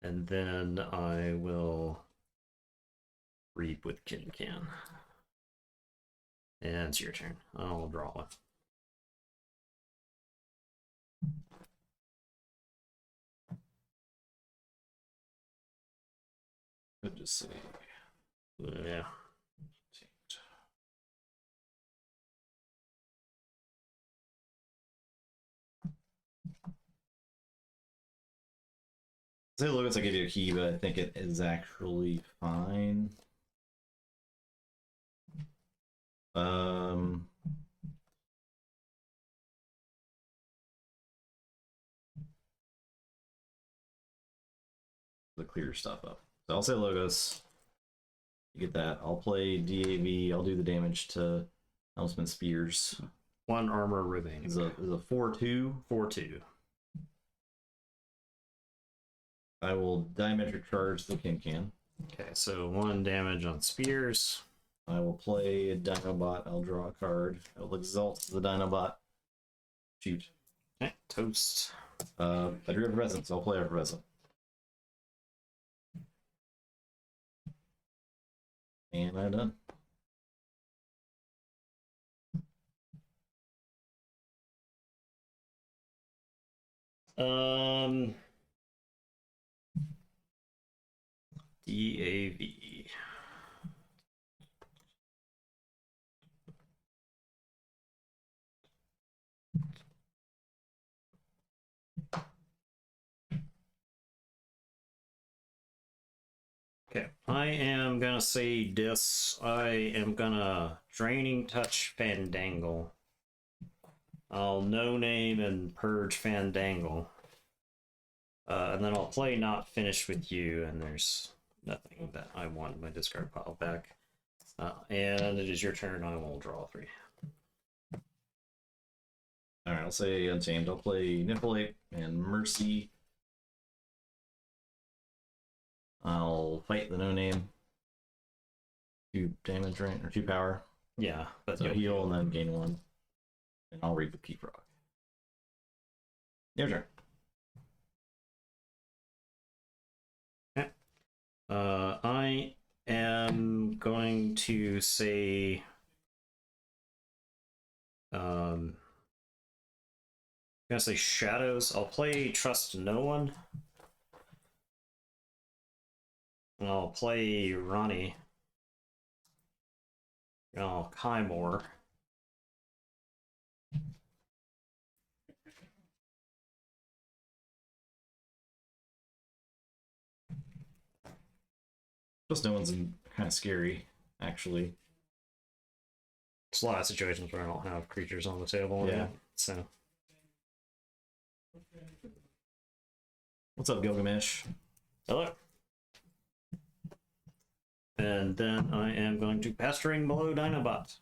Speaker 1: and then I will Reap with Kincan. And it's your turn. I'll draw one.
Speaker 2: Could just say.
Speaker 1: Yeah.
Speaker 2: Say logos, I give you a key, but I think it is actually fine. The clear stuff up. So I'll say logos. You get that. I'll play DAV. I'll do the damage to Helmsman Spears.
Speaker 1: 1 armor remaining.
Speaker 2: Is a 4/2.
Speaker 1: 4/2.
Speaker 2: I will diametric charge the Kincan.
Speaker 1: Okay, so 1 damage on Spears.
Speaker 2: I will play a Dinobot. I'll draw a card. I will exalt the Dinobot. Shoot.
Speaker 1: Okay, toast.
Speaker 2: I drew Effervescent, so I'll play Effervescent. And I'm done. DAV.
Speaker 1: Okay, I am gonna say this. I am gonna Draining Touch Fandangle. I'll no name and purge Fandangle. And then I'll play Not Finished with You, and there's nothing that I want in my discard pile back. And it is your turn. I will draw 3.
Speaker 2: Alright, I'll say Untamed. I'll play Niflate and Mercy. I'll fight the no name. 2 damage, right? Or 2 power.
Speaker 1: Yeah, but
Speaker 2: So heal and then gain 1. And I'll read with Keyfrog. Your turn.
Speaker 1: Okay. I am going to say I'm gonna say Shadows. I'll play Trust No One. And I'll play Ronnie. And I'll Kymore.
Speaker 2: Just no one's kind of scary, actually.
Speaker 1: There's a lot of situations where I don't have creatures on the table.
Speaker 2: Yeah.
Speaker 1: So.
Speaker 2: What's up, Gilgamesh?
Speaker 1: Hello. And then I am going to Pasturing Below Dinobot.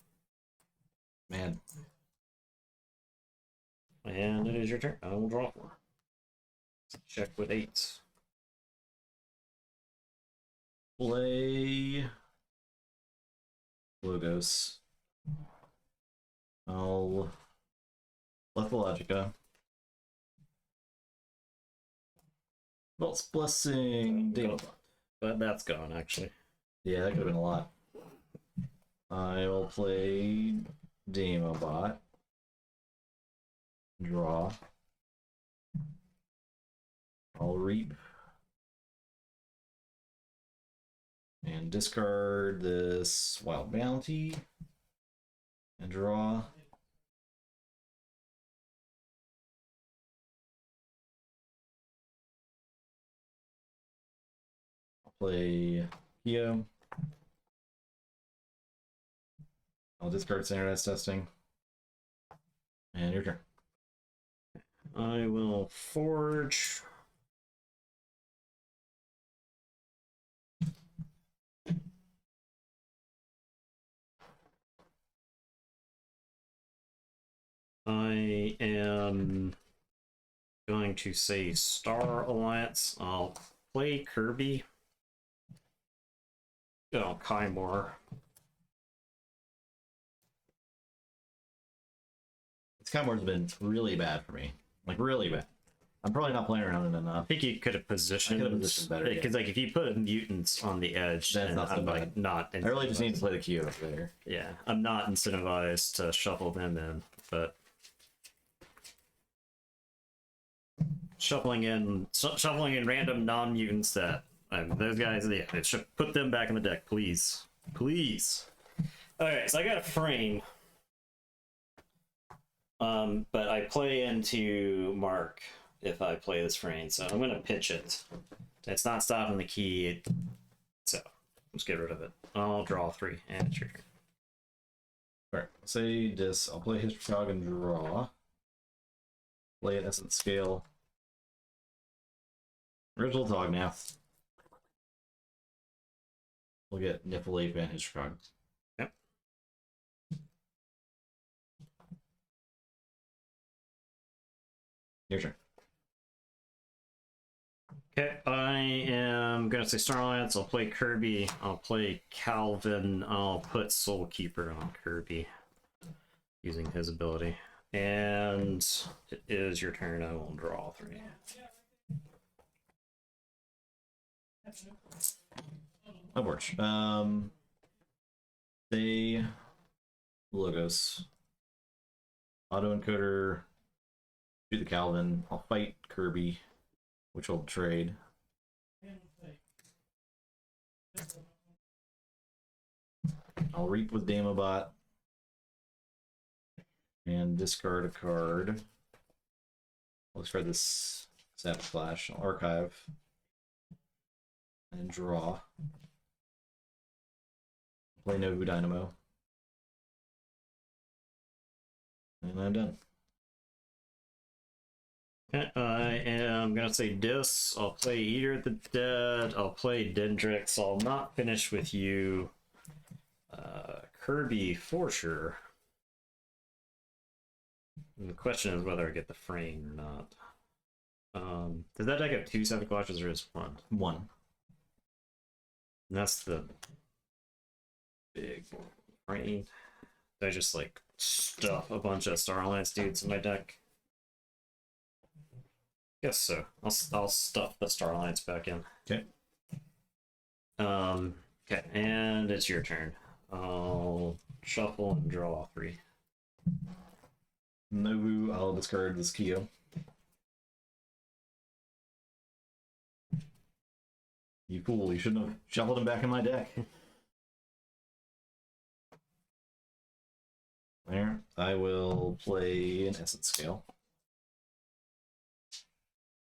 Speaker 2: Man.
Speaker 1: And it is your turn. I will draw 4. Check with 8s.
Speaker 2: Play Logos. I'll Lethalogica. Vault's Blessing, Demobot.
Speaker 1: But that's gone, actually.
Speaker 2: Yeah, that could have been a lot. I'll play Demobot. Draw. I'll Reap. And discard this Wild Bounty. And draw. I'll play Kyo. I'll discard standardized testing. And your turn.
Speaker 1: I will forge. I am going to say Star Alliance. I'll play Kirby. Oh, Kai Moore.
Speaker 2: This Kymore's been really bad for me. Like, really bad. I'm probably not playing around it enough.
Speaker 1: I think you could have positioned,
Speaker 2: better.
Speaker 1: Because, like, if you put mutants on the edge,
Speaker 2: that's not so
Speaker 1: I'm
Speaker 2: bad.
Speaker 1: like not.
Speaker 2: I really just need to play the Kyo there.
Speaker 1: Yeah, I'm not incentivized to shuffle them in, but shuffling in random non-mutants that those guys. Yeah, it should put them back in the deck, please, please. All right, so I got a frame. But I play into Mark if I play this frame, so I'm gonna pitch it. It's not stopping the key, so let's get rid of it. I'll draw 3, and it's your turn.
Speaker 2: Alright, say this. I'll play History Cog and draw. Play an Essence Scale. Original Tognath. We'll get Nipple Ape and History Cog.
Speaker 1: Yep.
Speaker 2: Your turn.
Speaker 1: Okay, I am gonna say Star Alliance. I'll play Kirby. I'll play Calvin. I'll put Soul Keeper on Kirby using his ability. And it is your turn. I will draw 3.
Speaker 2: Upwards. They Logos. Autoencoder. Do the Calvin. I'll fight Kirby, which will trade. I'll Reap with Damobot. And discard a card. I'll discard this Savage Flash. I'll archive. And draw. Play Nobu Dynamo. And I'm done.
Speaker 1: Okay, I am gonna say Dis. I'll play Eater of the Dead. I'll play Dendrix. I'll not finish with you. Kirby for sure. And the question is whether I get the frame or not. Does that deck have 2 Savage Flashes or just 1?
Speaker 2: 1.
Speaker 1: And that's the big frame. I just like stuff a bunch of Star Alliance dudes in my deck. Guess so. I'll stuff the Star Alliance back in.
Speaker 2: Okay.
Speaker 1: Okay, and it's your turn. I'll shuffle and draw 3.
Speaker 2: Nobu, I'll discard this Kyo. You fool, you shouldn't have shuffled him back in my deck. There. I will play an Essence Scale.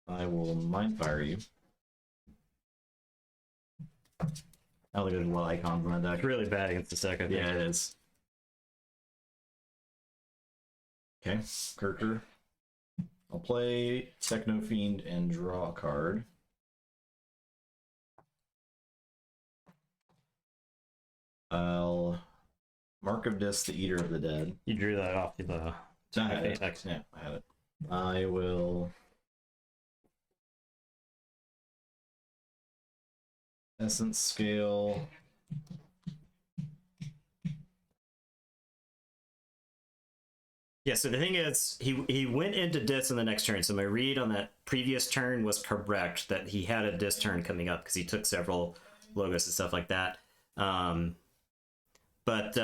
Speaker 2: I will Mindfire you. I don't think there's a lot of icons in that deck.
Speaker 1: It's really bad against the deck, I think.
Speaker 2: Yeah, it is. Okay, Kirker. I'll play Techno Fiend and draw a card. I'll Mark of Dis, the Eater of the Dead.
Speaker 1: You drew that off the
Speaker 2: I had it. Yeah, I had it. I will Essence scale.
Speaker 1: Yeah, so the thing is, he went into dis in the next turn. So my read on that previous turn was correct that he had a dis turn coming up because he took several logos and stuff like that. But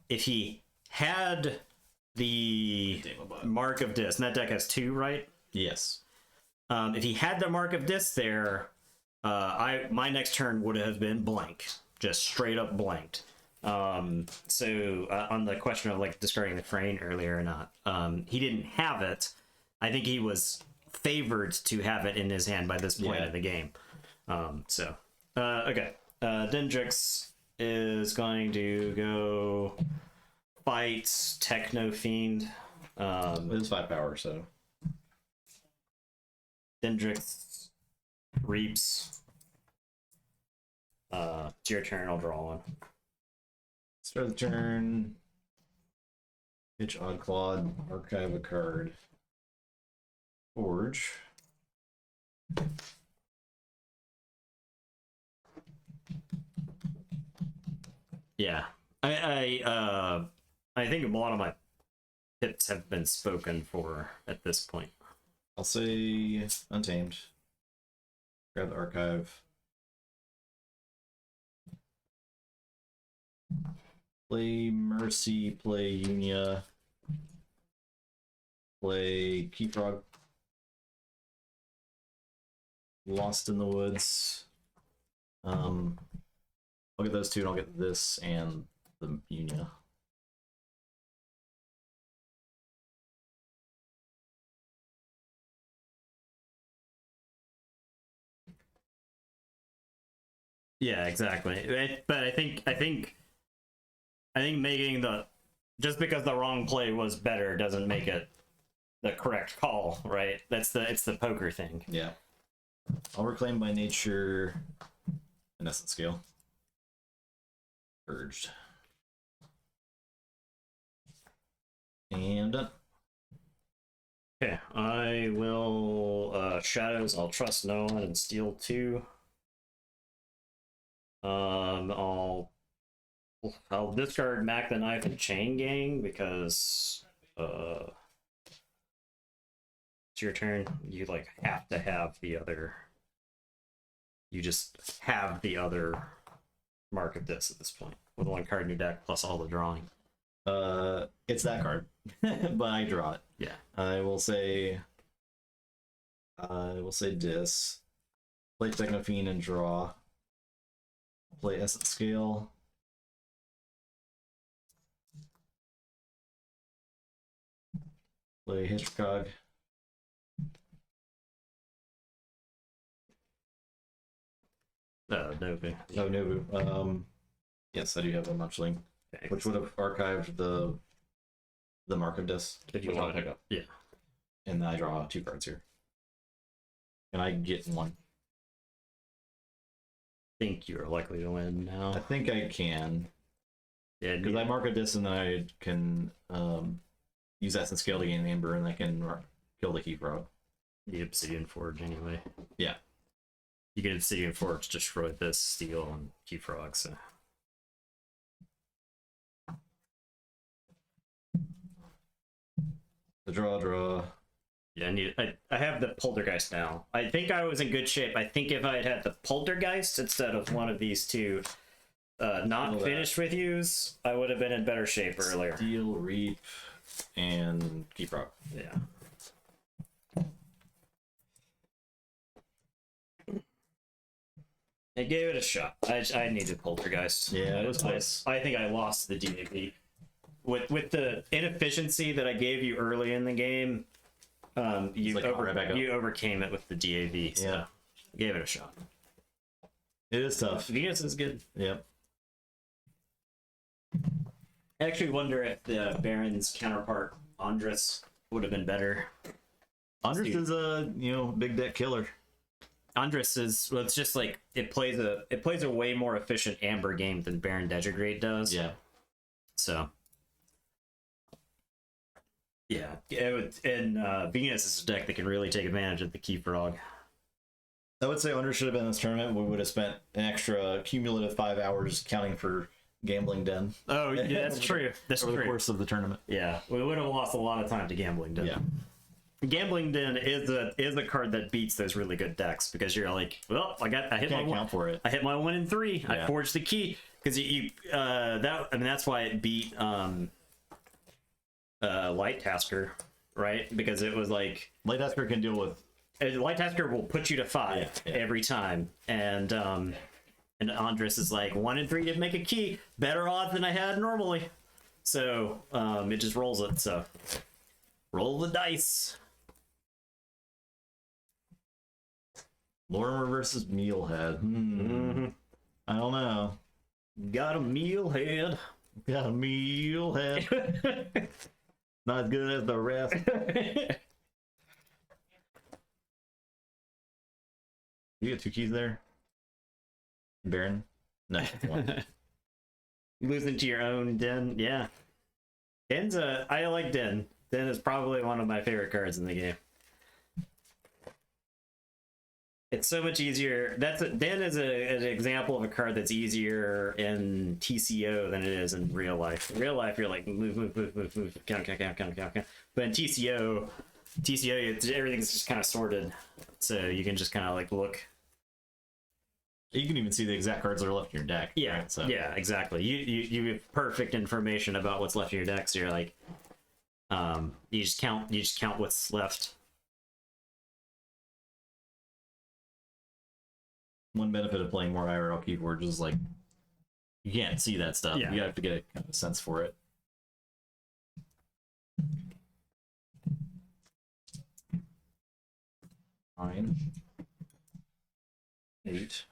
Speaker 1: if he had the mark of dis, and that deck has 2, right?
Speaker 2: Yes.
Speaker 1: If he had the mark of dis there, my next turn would have been blank, just straight up blanked. So on the question of like discarding the frame earlier or not, he didn't have it. I think he was favored to have it in his hand by this point in the game. Okay. Dendrix is going to go fight Techno Fiend.
Speaker 2: It's 5 power, so.
Speaker 1: Dendrix reaps. It's your turn. I'll draw one.
Speaker 2: Start the turn. Pitch Odd Clawed. Archive a card. Forge.
Speaker 1: Yeah, I think a lot of my pits have been spoken for at this point.
Speaker 2: I'll say Untamed. Grab the archive. Play Mercy, play Unia, play Keyfrog. Lost in the Woods. I'll get those 2 and I'll get this and the Unia.
Speaker 1: Yeah, exactly. But I think making just because the wrong play was better doesn't make it the correct call, right? It's the poker thing.
Speaker 2: Yeah. I'll reclaim by nature an essence scale. Purged. And done.
Speaker 1: Okay, I will shadows. I'll trust no one and steal 2. I'll discard Mac the Knife and Chain Gang because it's your turn. You like have to have the other. You just have the other mark of this at this point with 1 card in your deck plus all the drawing.
Speaker 2: It's that card, but I draw it.
Speaker 1: Yeah.
Speaker 2: I will say dis. Play Technofiend and draw. Play Essence Scale. Play Histricog.
Speaker 1: Nobu.
Speaker 2: Oh, Nobu. Yes, I do have a Munchling,
Speaker 1: Okay.
Speaker 2: which would have archived the mark of dis.
Speaker 1: If you
Speaker 2: which I'll
Speaker 1: want.
Speaker 2: pick up.
Speaker 1: Yeah.
Speaker 2: And then I draw 2 cards here. And I get 1.
Speaker 1: Think you're likely to win now.
Speaker 2: I think I can.
Speaker 1: Yeah,
Speaker 2: Because I mark a dis and then I can use Essence Scale to gain Amber and I can kill the Keyfrog.
Speaker 1: the Obsidian Forge anyway.
Speaker 2: Yeah.
Speaker 1: You get Obsidian Forge, destroy this, Steel, and Keyfrog, so.
Speaker 2: The draw.
Speaker 1: Yeah, I have the Poltergeist now. I think I was in good shape. I think if I had the Poltergeist instead of one of these 2 not finished with yous, I would have been in better shape earlier.
Speaker 2: Steel, Reap, and Keyfrog.
Speaker 1: Yeah. I gave it a shot. I needed Poltergeist.
Speaker 2: Yeah, it was close.
Speaker 1: I think I lost the DAV. With the inefficiency that I gave you early in the game, you overcame it with the DAV. So
Speaker 2: Yeah.
Speaker 1: I gave it a shot.
Speaker 2: It is tough.
Speaker 1: Venus is good.
Speaker 2: Yep.
Speaker 1: I actually wonder if the Baron's counterpart Andres would have been better.
Speaker 2: Andres is a big deck killer.
Speaker 1: Andres is it's just like it plays a way more efficient Amber game than Baron Degegrade does.
Speaker 2: Yeah.
Speaker 1: So yeah, and Venus is a deck that can really take advantage of the Keyfrog.
Speaker 2: I would say Under should have been in this tournament. We would have spent an extra cumulative 5 hours counting for Gambling Den.
Speaker 1: Oh, yeah, that's true. That's
Speaker 2: over
Speaker 1: true.
Speaker 2: the course of the tournament.
Speaker 1: Yeah, we would have lost a lot of time to Gambling Den.
Speaker 2: Yeah.
Speaker 1: Gambling Den is a card that beats those really good decks because you're like, well, I hit my
Speaker 2: Can't count for it.
Speaker 1: I hit my 1 in 3.
Speaker 2: Yeah.
Speaker 1: I forged the key because that's why it beat Light Tasker, right? Because it was like
Speaker 2: Light Tasker can deal with.
Speaker 1: Light Tasker will put you to 5 every time, and Andres is like 1 in 3 to make a key, better odds than I had normally, so it just rolls it. So roll the dice.
Speaker 2: Lorimer versus Mealhead. I don't know.
Speaker 1: Got a Mealhead.
Speaker 2: Got a Mealhead. Not as good as the rest. You get 2 keys there? Baron? No. One.
Speaker 1: Losing to your own Den. Yeah. I like Den. Den is probably one of my favorite cards in the game. It's so much easier. Den is an example of a card that's easier in TCO than it is in real life. In real life, you're like move, count. But in TCO, everything's just kind of sorted, so you can just kind of like look.
Speaker 2: You can even see the exact cards that are left in your deck.
Speaker 1: Yeah,
Speaker 2: right? So.
Speaker 1: Yeah, exactly. You have perfect information about what's left in your deck, so you're like, you just count what's left.
Speaker 2: One benefit of playing more IRL Keyforge is like you can't see that stuff.
Speaker 1: Yeah.
Speaker 2: You have to get a kind of sense for it. Nine. 8.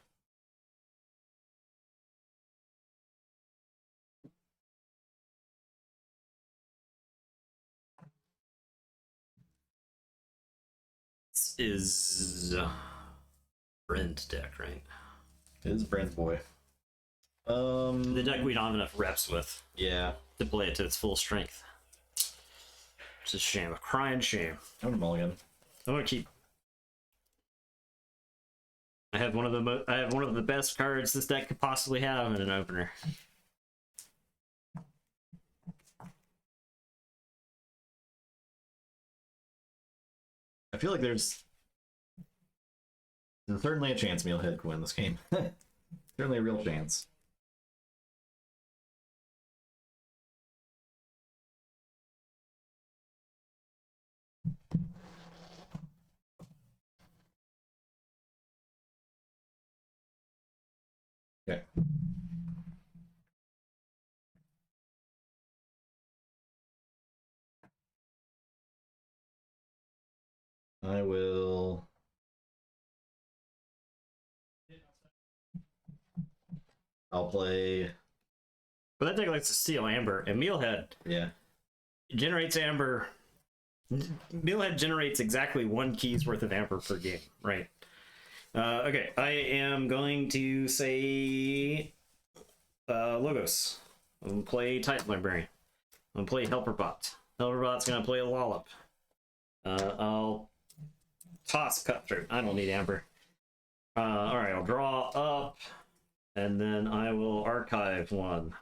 Speaker 1: This is Brent deck, right?
Speaker 2: It is Brand's boy.
Speaker 1: The deck we don't have enough reps with
Speaker 2: Yeah.
Speaker 1: to play it to its full strength. It's a shame, a crying shame.
Speaker 2: I'm gonna mulligan.
Speaker 1: I want to keep. I have one of the best cards this deck could possibly have in an opener.
Speaker 2: I feel like there's certainly a chance Mealhead can win this game. Certainly a real chance. Okay. I will. I'll play.
Speaker 1: But that deck likes to steal Amber, and Mealhead
Speaker 2: Yeah.
Speaker 1: generates Amber. Mealhead generates exactly 1 key's worth of Amber per game, right? Okay, I am going to say Logos. I'm going to play Titan Librarian. I'm going to play Helperbot. Helperbot's going to play a Lollop. I'll toss Cutthroat. I don't need Amber. Alright, I'll draw up, and then I will archive 1.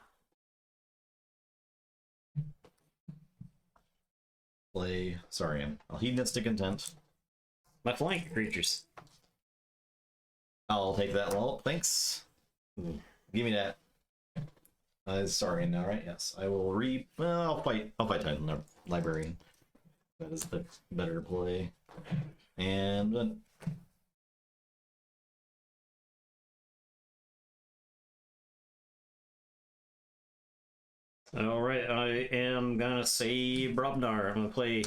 Speaker 2: Play Saurian. I'll Hedonistic Intent.
Speaker 1: My flank creatures.
Speaker 2: I'll take that wall. Thanks. Give me that. Saurian now, right? Yes. I will I'll fight Titan Librarian. That is the better play. And
Speaker 1: Alright, I am gonna say Brobnar. I'm gonna play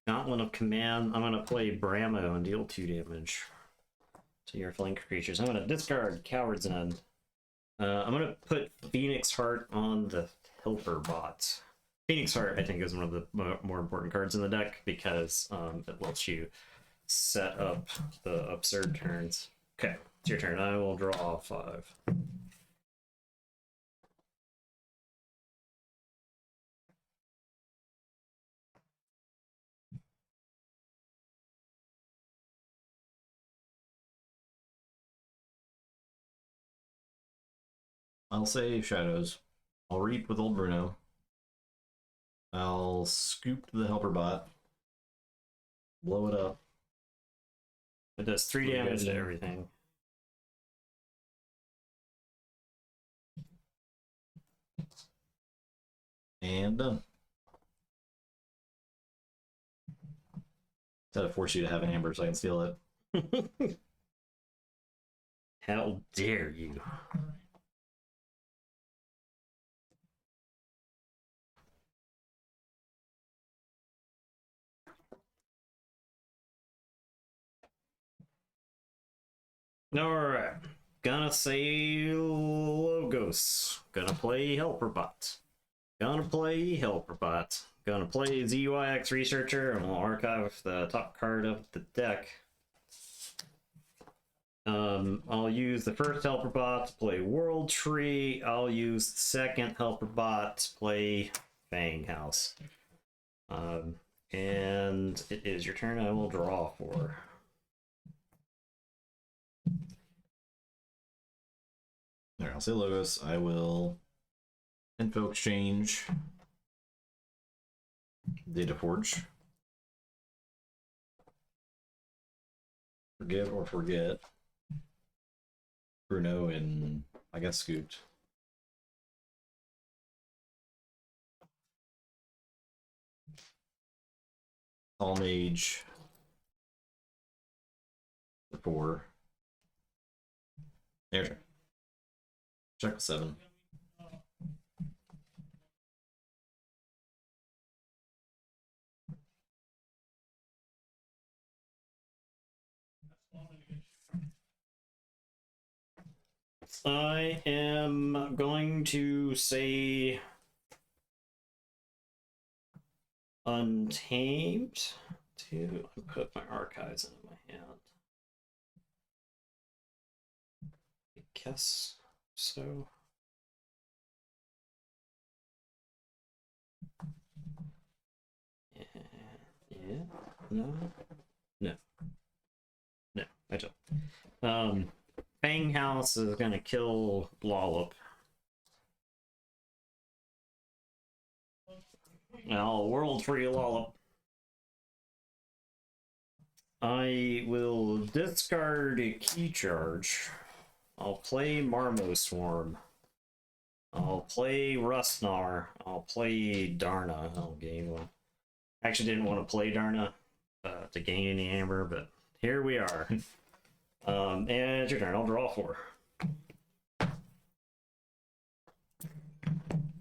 Speaker 1: Gauntlet of Command. I'm gonna play Bramo and deal 2 damage to your flank creatures. I'm gonna discard Coward's End. I'm gonna put Phoenix Heart on the Helper bot. Phoenix Heart, I think, is one of the more important cards in the deck because it lets you set up the absurd turns. Okay, it's your turn. I will draw 5.
Speaker 2: I'll say Shadows. I'll Reap with old Bruno. I'll Scoop the Helper Bot. Blow it up.
Speaker 1: It does 3 damage to everything.
Speaker 2: And done. Instead of force you to have an amber so I can steal it.
Speaker 1: How dare you? Alright. Gonna say Logos. Gonna play Helperbot. Gonna play Helperbot. Gonna play ZYX Researcher. I'm gonna archive the top card of the deck. I'll use the first Helperbot to play World Tree. I'll use the second Helperbot to play Fang House. And it is your turn. I will draw 4.
Speaker 2: There, I'll say Logos. I will Info Exchange. Data Forge. Forgive or Forget. Bruno and I guess Scooped. All Mage. For 4. There. Check with 7.
Speaker 1: I am going to say Untamed to put my archives into my hand. I guess so. Yeah. No. No. No. I don't. Fang House is gonna kill Lollop. Now, World Tree Lollop. I will discard a Key Charge. I'll play Marmo Swarm. I'll play Rustnar. I'll play Darna. I'll gain 1. Actually, didn't want to play Darna to gain any amber, but here we are. And it's your turn. I'll draw 4.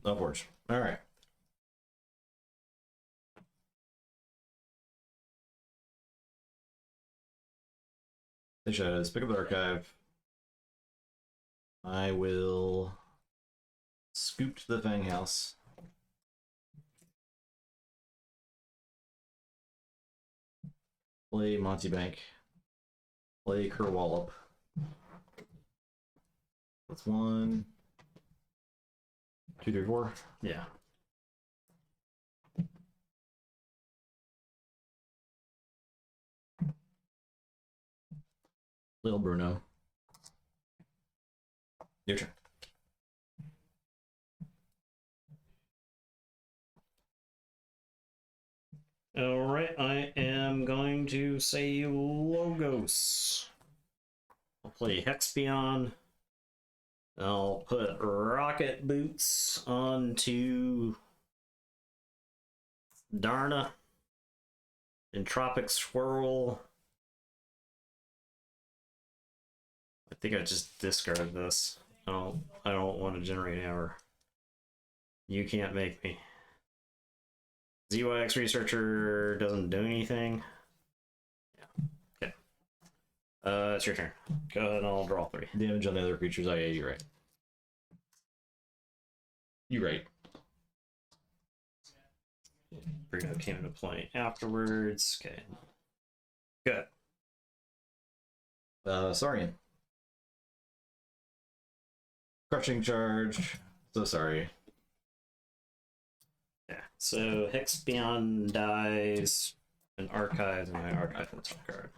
Speaker 2: Upwards. All right. The Shadows. Pick up the archive. I will Scoop to the Fang House. Play Monty Bank. Play Kerwallop. That's 1, 2, 3, 4.
Speaker 1: Yeah.
Speaker 2: Little Bruno. Your turn.
Speaker 1: Alright, I am going to say Logos. I'll play Hexpion. I'll put Rocket Boots onto Darna. Entropic Swirl. I think I just discarded this. I don't want to generate amber. You can't make me. ZYX Researcher doesn't do anything. Yeah. Okay. It's your turn. Go ahead and I'll draw 3.
Speaker 2: Damage on the other creatures. Oh, yeah, you're right. You're right.
Speaker 1: Bruno came into play afterwards. Okay. Good.
Speaker 2: Saurian. Crushing Charge. So sorry.
Speaker 1: Yeah. So Hexpion dies and archives, and I archive this card.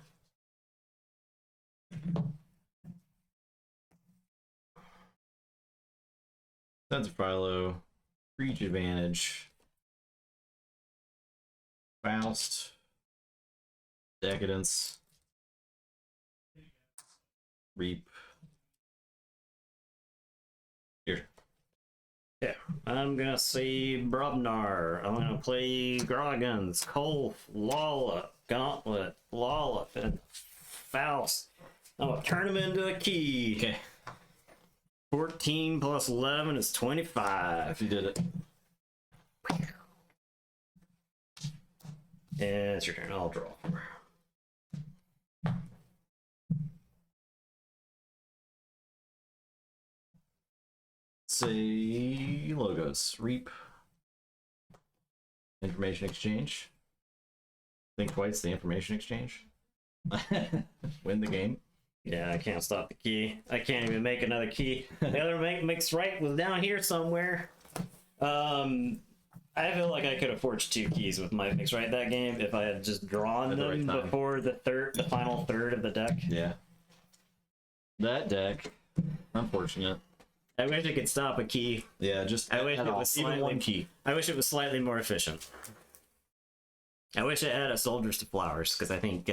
Speaker 2: Sons of Philo, Reach Advantage, Faust, Decadence, Reap. Here.
Speaker 1: Yeah, I'm gonna say Brobnar. I'm gonna play Groggins, Kolf, Lollop, Gauntlet, Lollop, and Faust. I'm gonna turn him into a key.
Speaker 2: Okay.
Speaker 1: 14 plus 11 is 25.
Speaker 2: You did it.
Speaker 1: And it's your turn. I'll draw.
Speaker 2: Say logos. Reap. Information exchange. Think twice, the information exchange. Win the game.
Speaker 1: Yeah, I can't stop the key. I can't even make another key. The other mix right was down here somewhere. I feel like I could have forged 2 keys with my mix right that game if I had just drawn them before the final third of the deck.
Speaker 2: Yeah. That deck. Unfortunate.
Speaker 1: I wish I could stop a key.
Speaker 2: Yeah, just
Speaker 1: I wish it was
Speaker 2: even one key.
Speaker 1: I wish it was slightly more efficient. I wish it had a Soldiers to Flowers, because I think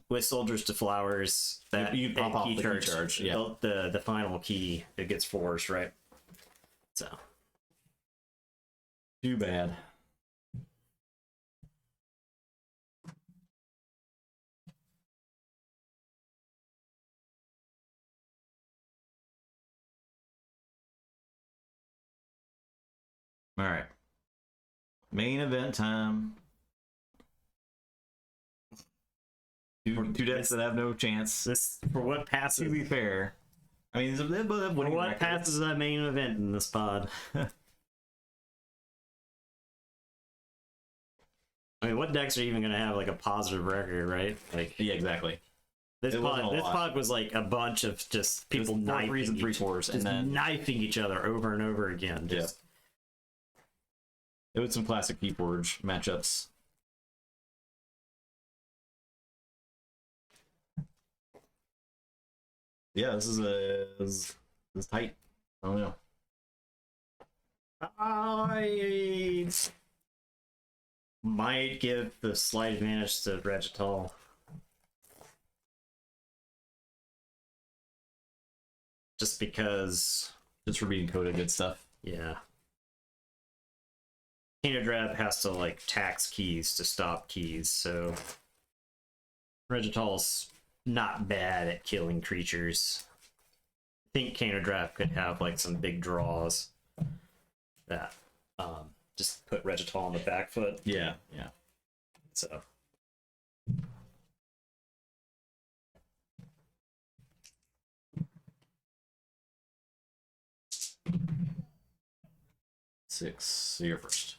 Speaker 1: with Soldiers to Flowers, that
Speaker 2: you pop off
Speaker 1: key
Speaker 2: the
Speaker 1: charge,
Speaker 2: key charge. Yeah.
Speaker 1: the final key, it gets forced, right? So.
Speaker 2: Too bad. All right. Main event time. Two decks that have no chance.
Speaker 1: This for what passes.
Speaker 2: To be fair, I mean, they both have winning
Speaker 1: what
Speaker 2: records.
Speaker 1: passes that main event in this pod? I mean, what decks are even going to have like a positive record, right? Like,
Speaker 2: yeah, exactly.
Speaker 1: This pod was like a bunch of just people knifing
Speaker 2: and 3/4,
Speaker 1: and then knifing each other over and over again. Just...
Speaker 2: Yeah. It was some classic Keyforge matchups. Yeah, this is tight. I don't know.
Speaker 1: I might give the slight advantage to Regital. Just because...
Speaker 2: Just for being coded good stuff.
Speaker 1: Yeah. Kenodrab has to, like, tax keys to stop keys, so... Regital's not bad at killing creatures. I think Kenodrab could have, like, some big draws that just put Regital on the back foot.
Speaker 2: Yeah, yeah.
Speaker 1: So...
Speaker 2: Six. So you're first.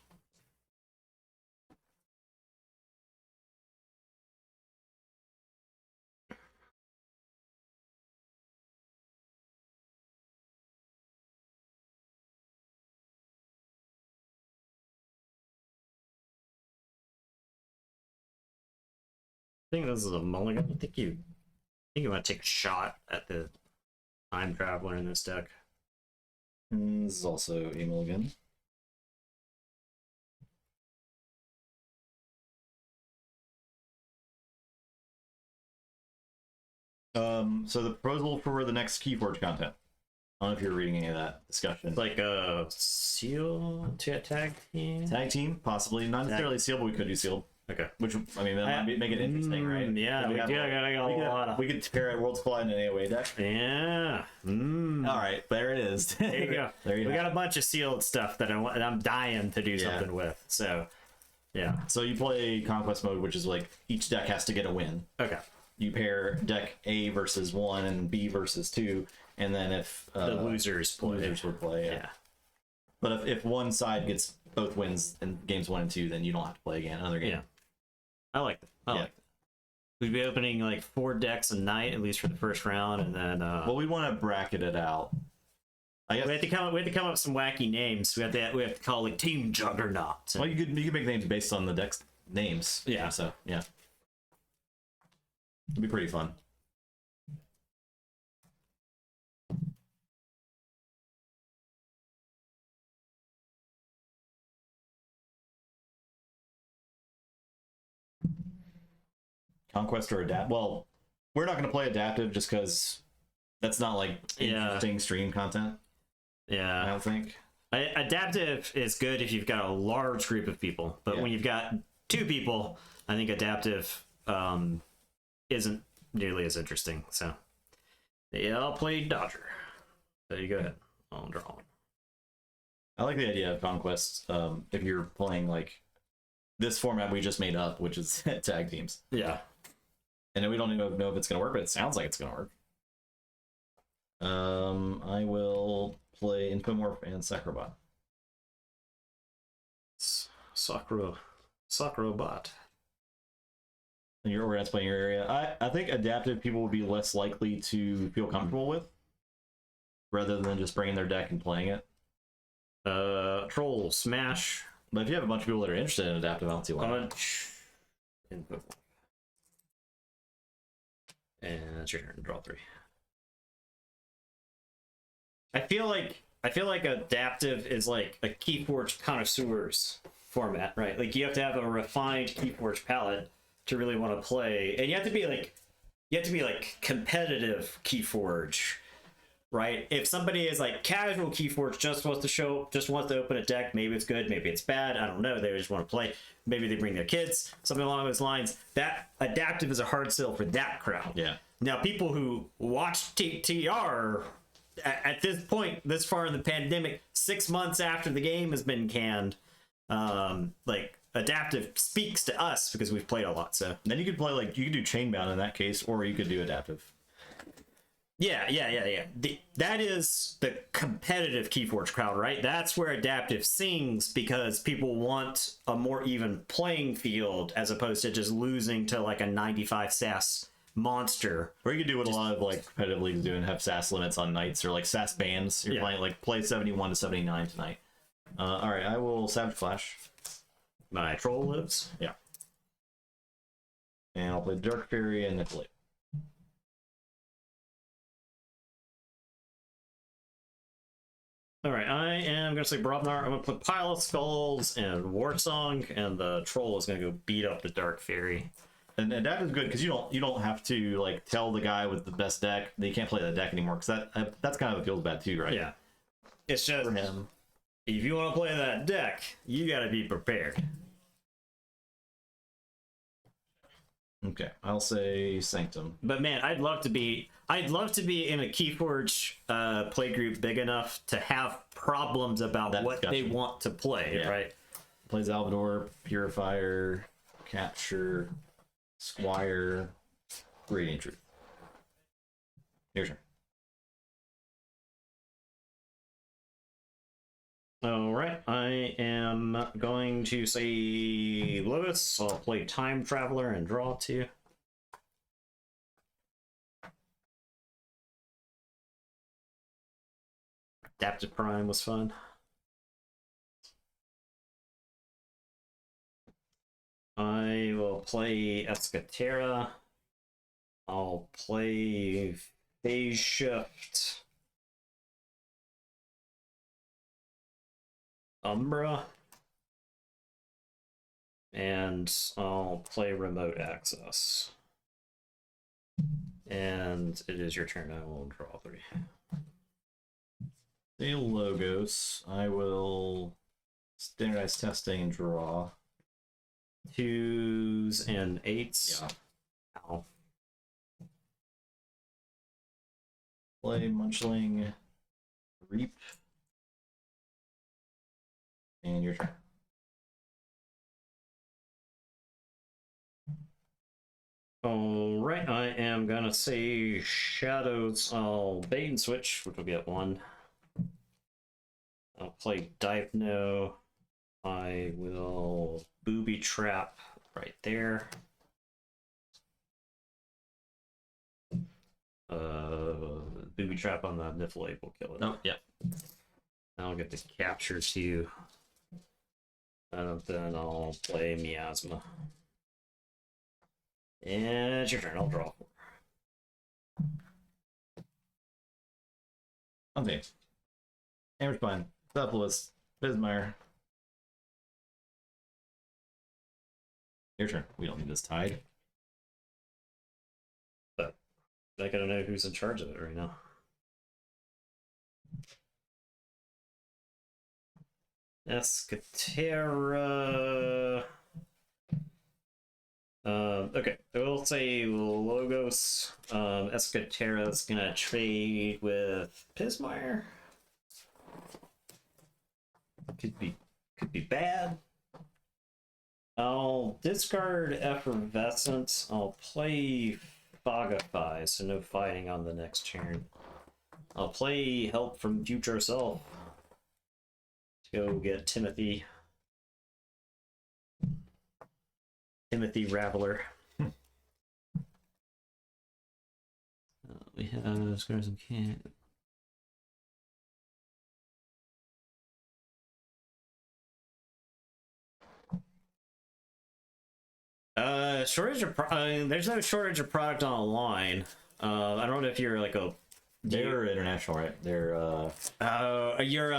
Speaker 1: I think this is a mulligan. I think you want to take a shot at the time traveler in this deck.
Speaker 2: This is also a mulligan. So the proposal for the next Keyforge content. I don't know if you're reading any of that discussion.
Speaker 1: It's like a seal to tag team.
Speaker 2: Tag team, possibly. Not necessarily sealed, but we could do sealed.
Speaker 1: Okay.
Speaker 2: Which, I mean, that might make it interesting, right?
Speaker 1: Yeah,
Speaker 2: we could pair a Worlds Collide in an AOA deck.
Speaker 1: Yeah.
Speaker 2: All right, there it is.
Speaker 1: There you go.
Speaker 2: We
Speaker 1: got a bunch of sealed stuff that I'm dying to do something with. So, yeah.
Speaker 2: So you play Conquest mode, which is like each deck has to get a win.
Speaker 1: Okay.
Speaker 2: You pair deck A versus 1 and B versus 2, and then if
Speaker 1: the losers
Speaker 2: would play, yeah. But if one side gets both wins in games 1 and 2, then you don't have to play again another game.
Speaker 1: Yeah. I like that. I like that. We'd be opening like 4 decks a night, at least for the first round, and then
Speaker 2: well, we want to bracket it out. I guess
Speaker 1: we have to come up with some wacky names. We have to call it Team Juggernaut.
Speaker 2: Well, you could make names based on the deck's names.
Speaker 1: Yeah.
Speaker 2: So yeah. It'd be pretty fun. Conquest or Adapt. Well, we're not going to play Adaptive just because that's not like interesting stream content.
Speaker 1: Yeah.
Speaker 2: I don't think.
Speaker 1: Adaptive is good if you've got a large group of people, but when you've got 2 people, I think Adaptive isn't nearly as interesting. So, yeah, I'll play Dodger. So you go ahead. I'll draw.
Speaker 2: I like the idea of Conquest if you're playing like this format we just made up, which is tag teams.
Speaker 1: Yeah.
Speaker 2: And we don't even know if it's going to work, but it sounds like it's going to work. I will play Infomorph and Sacrobot.
Speaker 1: Sacrobot.
Speaker 2: And you're organized playing your area. I think Adaptive people would be less likely to feel comfortable with, rather than just bringing their deck and playing it.
Speaker 1: Troll, Smash.
Speaker 2: But if you have a bunch of people that are interested in Adaptive, I don't see why.
Speaker 1: Punch. Input. And it's your turn to draw 3. I feel like Adaptive is like a Keyforge connoisseurs format, right? Like you have to have a refined Keyforge palette to really want to play, and you have to be like competitive Keyforge, right? If somebody is like casual Keyforge, just wants to open a deck, maybe it's good, maybe it's bad, I don't know, they just want to play, maybe they bring their kids, something along those lines. That Adaptive is a hard sell for that crowd.
Speaker 2: Yeah. Now
Speaker 1: people who watch TTR at this point, this far in the pandemic, 6 months after the game has been canned, like Adaptive speaks to us because we've played a lot. So
Speaker 2: then you could play you could do Chainbound in that case, or you could do Adaptive.
Speaker 1: Yeah. That is the competitive Keyforge crowd, right? That's where Adaptive sings, because people want a more even playing field as opposed to just losing to like a 95 SAS monster.
Speaker 2: Or you could do what a lot of like competitive leagues do and have SAS limits on nights, or like SAS bans. You're playing like play 71 to 79 tonight. All right, I will Savage Flash.
Speaker 1: My Troll lives.
Speaker 2: Yeah. And I'll play Dark Fury and Nicolate.
Speaker 1: All right, I am going to say Brobnar. I'm going to put Pile of Skulls and War Song, and the Troll is going to go beat up the Dark Fury.
Speaker 2: And that is good because you don't have to like tell the guy with the best deck that you can't play that deck anymore, because that's kind of feels bad too, right?
Speaker 1: Yeah, it's just
Speaker 2: for him.
Speaker 1: If you want to play that deck, you got to be prepared.
Speaker 2: Okay, I'll say Sanctum.
Speaker 1: But man, I'd love to be in a Keyforge play group big enough to have problems about what they want to play, right?
Speaker 2: Plays Alvador, Purifier, Capture, Squire, Radiant Truth. Your turn.
Speaker 1: All right, I am going to say Lewis. I'll play Time Traveler and draw 2. Adaptive Prime was fun. I will play Escatera. I'll play Phase Shift. Umbra. And I'll play Remote Access. And it is your turn. I will draw 3.
Speaker 2: Say Logos. I will standardize testing and draw
Speaker 1: 2s and 8s.
Speaker 2: Yeah.
Speaker 1: Ow.
Speaker 2: Play Munchling, Reap, and your turn.
Speaker 1: All right, I am gonna say Shadows. I'll bait and switch, which will get 1. I'll play Dipno. I will Booby Trap right there. Booby Trap on the Niflate will kill it.
Speaker 2: Oh, yeah.
Speaker 1: I'll get the Capture 2. And then I'll play Miasma. And it's your turn. I'll draw 4.
Speaker 2: Okay. Hammerspine, Cephalus, Bismire. Your turn. We don't need this tied.
Speaker 1: I gotta know who's in charge of it right now. Escatera. Okay, I will say Logos. Escatera's gonna trade with Pismire. Could be bad. I'll discard Effervescent. I'll play Fogify, so no fighting on the next turn. I'll play Help from Future Self to go get Timothy Raveler. We have Scars and Can't. Shortage of there's no shortage of product on the line. I don't know if you're like a
Speaker 2: they're international, right? They're
Speaker 1: you're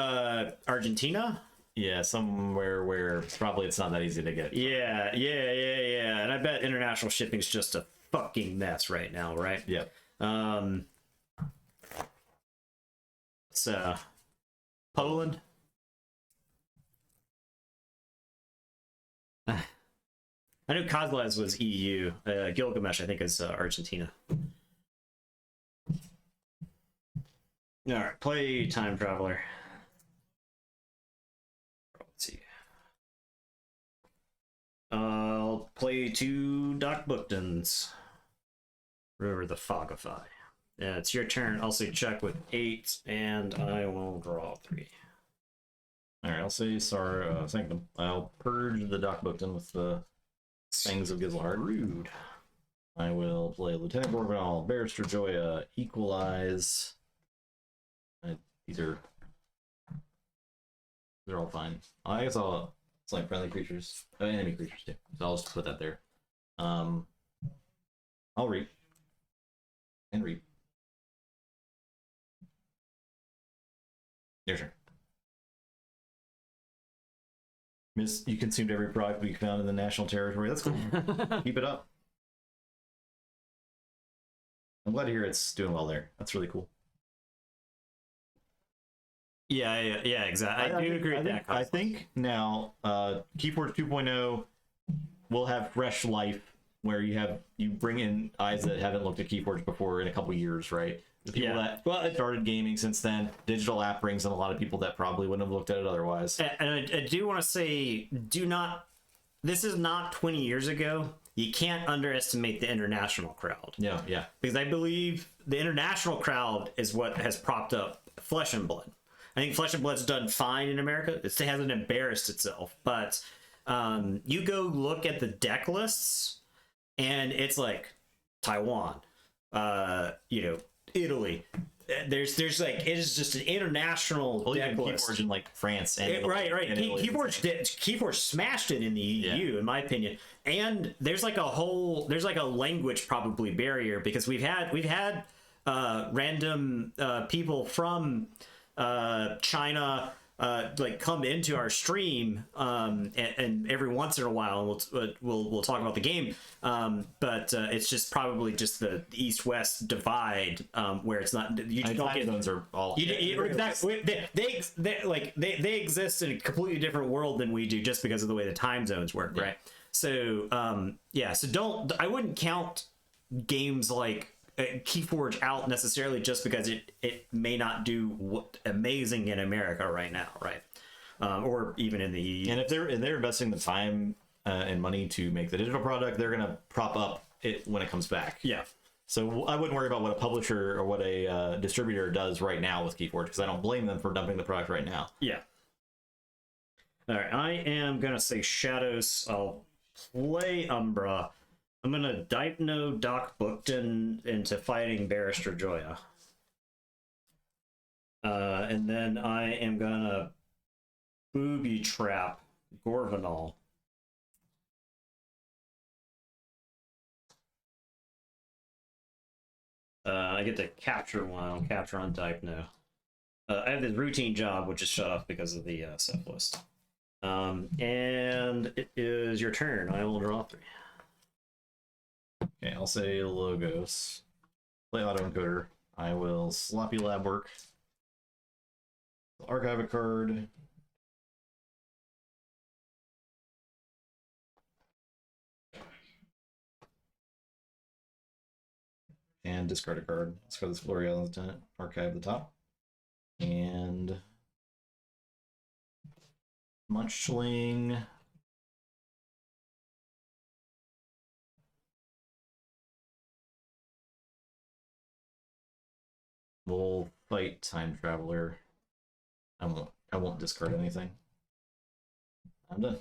Speaker 1: Argentina?
Speaker 2: Yeah, somewhere where probably it's not that easy to get.
Speaker 1: Yeah. And I bet international shipping's just a fucking mess right now, right?
Speaker 2: Yep.
Speaker 1: It's Poland. I knew Kozlez was EU. Gilgamesh, I think, is Argentina. All right, play Time Traveler. Let's see. I'll play 2 Doc Booktons. Remember the Fogify. Yeah, it's your turn. I'll say check with 8, and I will draw 3.
Speaker 2: All right, I'll say Sanctum. I'll purge the Doc Bookton with the Fangs of Gizlard.
Speaker 1: Rude.
Speaker 2: I will play Lieutenant Gorgonal, Barrister Joya, Equalize. They're all fine. I guess it's like friendly creatures, enemy creatures too. So I'll just put that there. I'll reap and reap. Your turn. Miss, you consumed every product we found in the national territory. That's cool. Keep it up. I'm glad to hear it's doing well there. That's really cool.
Speaker 1: Yeah, exactly. I do agree with that.
Speaker 2: I think now Keyforge 2.0 will have fresh life where you bring in eyes that haven't looked at Keyforge before in a couple years, right? The people that started gaming since then, digital app brings in a lot of people that probably wouldn't have looked at it otherwise.
Speaker 1: And I do want to say, this is not 20 years ago. You can't underestimate the international crowd.
Speaker 2: Yeah.
Speaker 1: Because I believe the international crowd is what has propped up Flesh and Blood. I think Flesh and Blood's done fine in America. It hasn't embarrassed itself. But you go look at the deck lists, and it's like Taiwan, Italy. There's like, it is just an international deck list.
Speaker 2: Keyforge in like France and
Speaker 1: right. Keyforge smashed it in the EU, in my opinion. And there's like a language probably barrier, because we've had random people from China like come into our stream and every once in a while we'll talk about the game, but it's just probably just the east-west divide, where it's not, you just don't get
Speaker 2: zones are all
Speaker 1: exactly. They exist in a completely different world than we do, just because of the way the time zones work, right? So so I wouldn't count games like Keyforge out necessarily just because it may not do amazing in America right now, right? Or even in the EU.
Speaker 2: And if they're investing the time and money to make the digital product, they're gonna prop up it when it comes back.
Speaker 1: Yeah.
Speaker 2: So I wouldn't worry about what a publisher or what a distributor does right now with Keyforge, because I don't blame them for dumping the product right now.
Speaker 1: Yeah. All right, I am gonna say Shadows. I'll play Umbra. I'm gonna Dipno Doc Bookton into fighting Barrister Joya. And then I am gonna booby trap Gorvanal. I get to capture one. I'll capture on Dipno. I have this routine job, which is shut off because of the set list. And it is your turn. I will draw 3.
Speaker 2: Okay, I'll say Logos. play autoencoder. I will sloppy lab work. Archive a card. And discard a card. Discard this Florial Lieutenant. Archive the top. And Munchling. We'll fight Time Traveler. I won't discard anything. I'm done.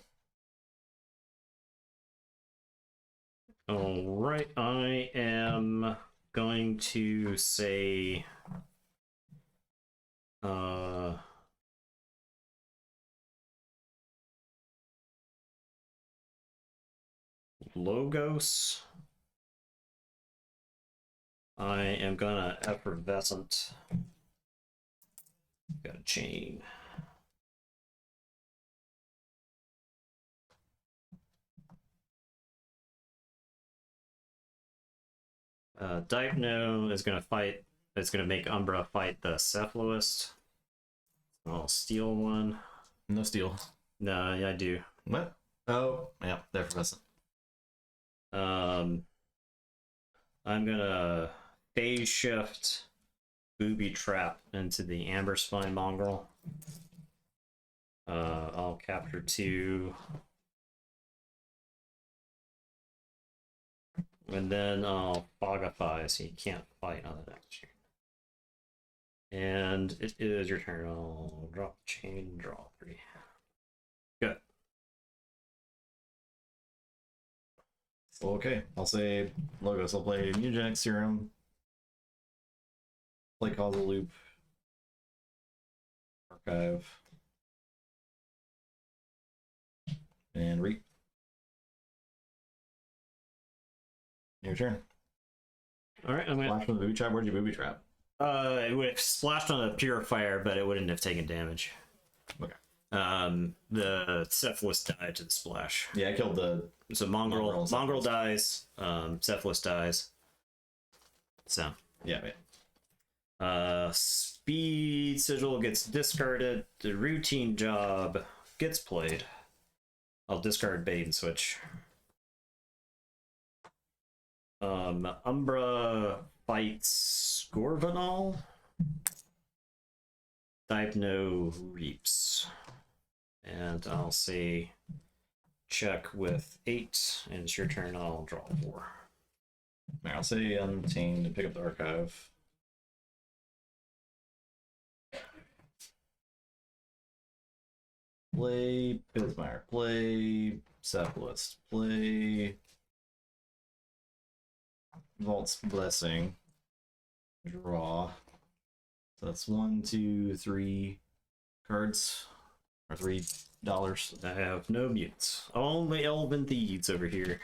Speaker 1: All right, I am going to say Logos. I am gonna Effervescent. Got a chain. Dipno is gonna fight. It's gonna make Umbra fight the Cephaloist. I'll steal one.
Speaker 2: No steal.
Speaker 1: No, yeah, I do.
Speaker 2: What? Oh, yeah, the Effervescent.
Speaker 1: I'm gonna phase shift Booby Trap into the Amber Spine Mongrel. I'll capture 2. And then I'll Fogify so you can't fight on the next turn. And it is your turn. I'll drop the chain, draw 3. Good.
Speaker 2: Okay, I'll say Logos. I'll play Mutagenic Serum. Play Causal Loop. Archive. And Reap. Your turn.
Speaker 1: All right, I'm gonna
Speaker 2: Flash from the booby trap. Where'd you booby trap?
Speaker 1: It would have splashed on a Purifier, but it wouldn't have taken damage.
Speaker 2: Okay.
Speaker 1: The Cephalus died to the splash.
Speaker 2: Yeah, I killed the.
Speaker 1: So Mongrel dies. Cephalus dies. So
Speaker 2: Yeah.
Speaker 1: Speed Sigil gets discarded. The routine job gets played. I'll discard Bait and Switch. Umbra fights Gorvanal. Dipno reaps. And I'll say check with 8, and it's your turn. I'll draw 4.
Speaker 2: Right, I'll say Untamed and pick up the archive. Play Pismire. Play Cephalist. Play Vault's Blessing. Draw. So that's 1, 2, 3 cards. Or $3.
Speaker 1: I have no mutes. Only Elven Thieves over here.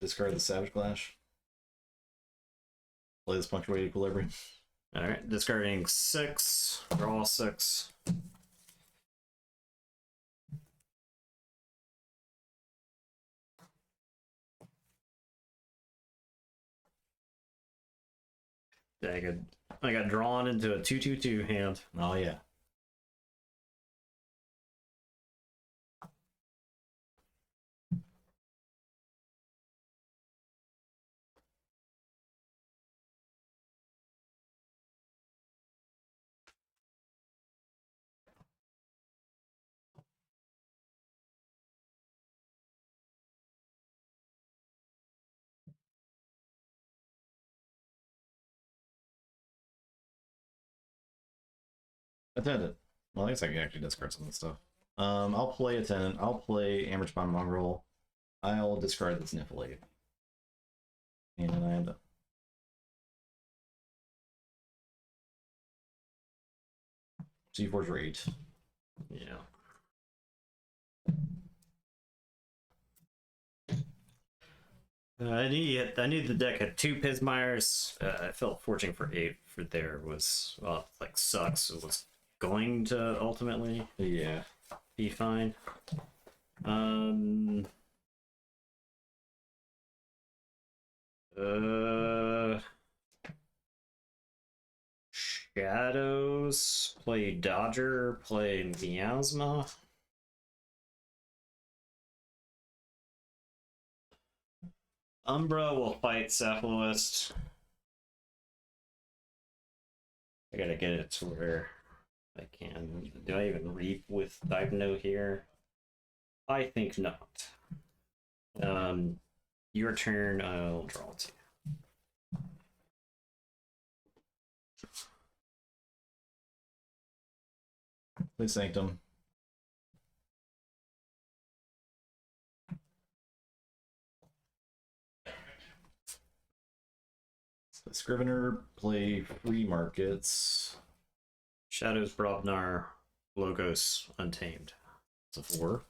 Speaker 2: Discard the Savage Clash. Play this Punctuated Equilibrium.
Speaker 1: Alright, discarding 6. Draw 6. I got drawn into a 2/2/2 hand.
Speaker 2: Oh, yeah. Attendant. Well, I guess I can actually discard some of the stuff. I'll play Attendant. I'll play Amber Spine Mongrel. I'll discard the Sniffleade. And I am done. Keyforge Rate.
Speaker 1: Yeah. I knew the deck had 2 Pismires. I felt fortunate for 8 for there was, well, like sucks. It was going to ultimately
Speaker 2: Yeah.
Speaker 1: be fine. Shadows, play Dodger, play Miasma. Umbra will fight Cephalist. I gotta get it to where I can. Do I even reap with Dipno here? I think not. Your turn, I'll draw two.
Speaker 2: Play Sanctum. The Scrivener, play Free Markets.
Speaker 1: Shadows, Brobnar, Logos, Untamed.
Speaker 2: It's a 4.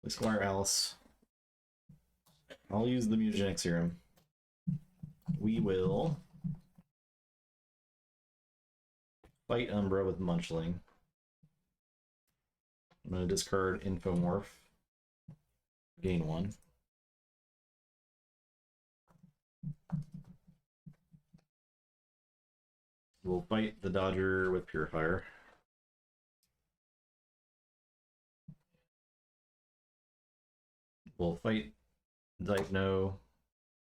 Speaker 2: Play Squire Alice. I'll use the Mutagenic Serum. We will fight Umbra with Munchling. I'm going to discard Infomorph. Gain 1. We'll fight the Dodger with Purifier. We'll fight Dipno.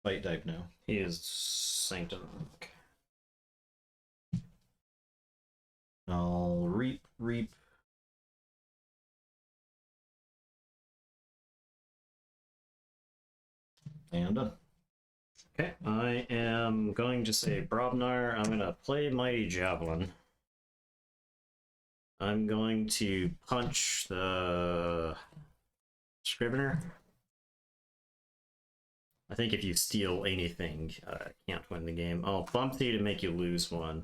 Speaker 2: Fight Dipno.
Speaker 1: He is Sanctum.
Speaker 2: I'll reap. And I'm done.
Speaker 1: Okay, I am going to say Brobnar. I'm going to play Mighty Javelin. I'm going to punch the Scrivener. I think if you steal anything, can't win the game. I'll bump you to make you lose one.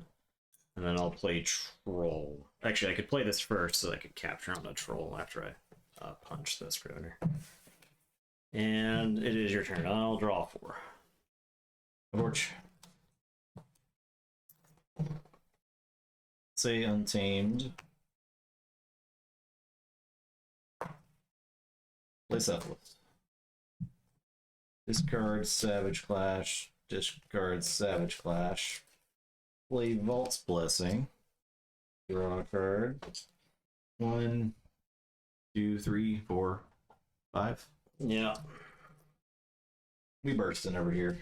Speaker 1: And then I'll play Troll. Actually, I could play this first so I could capture on the Troll after I punch the Scrivener. And it is your turn. I'll draw 4.
Speaker 2: Torch. Say Untamed. Play Cephalist. Discard Savage Clash. Discard Savage Clash. Play Vault's Blessing. Draw a card. 1, 2, 3, 4, 5.
Speaker 1: Yeah.
Speaker 2: We bursting over here.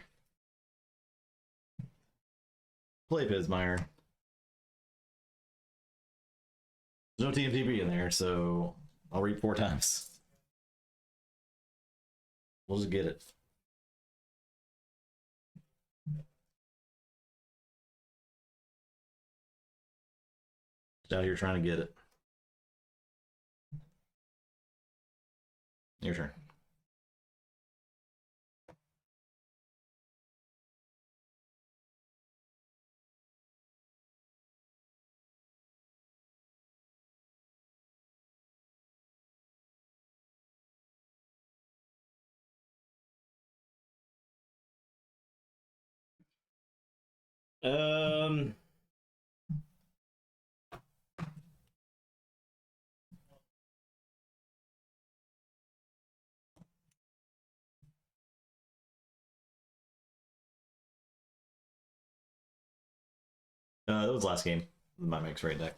Speaker 2: Play Pismire. There's no TMTP in there, so I'll read 4 times. We'll just get it. Just out here trying to get it. Your turn.
Speaker 1: Um,
Speaker 2: That was last game. My mix right deck.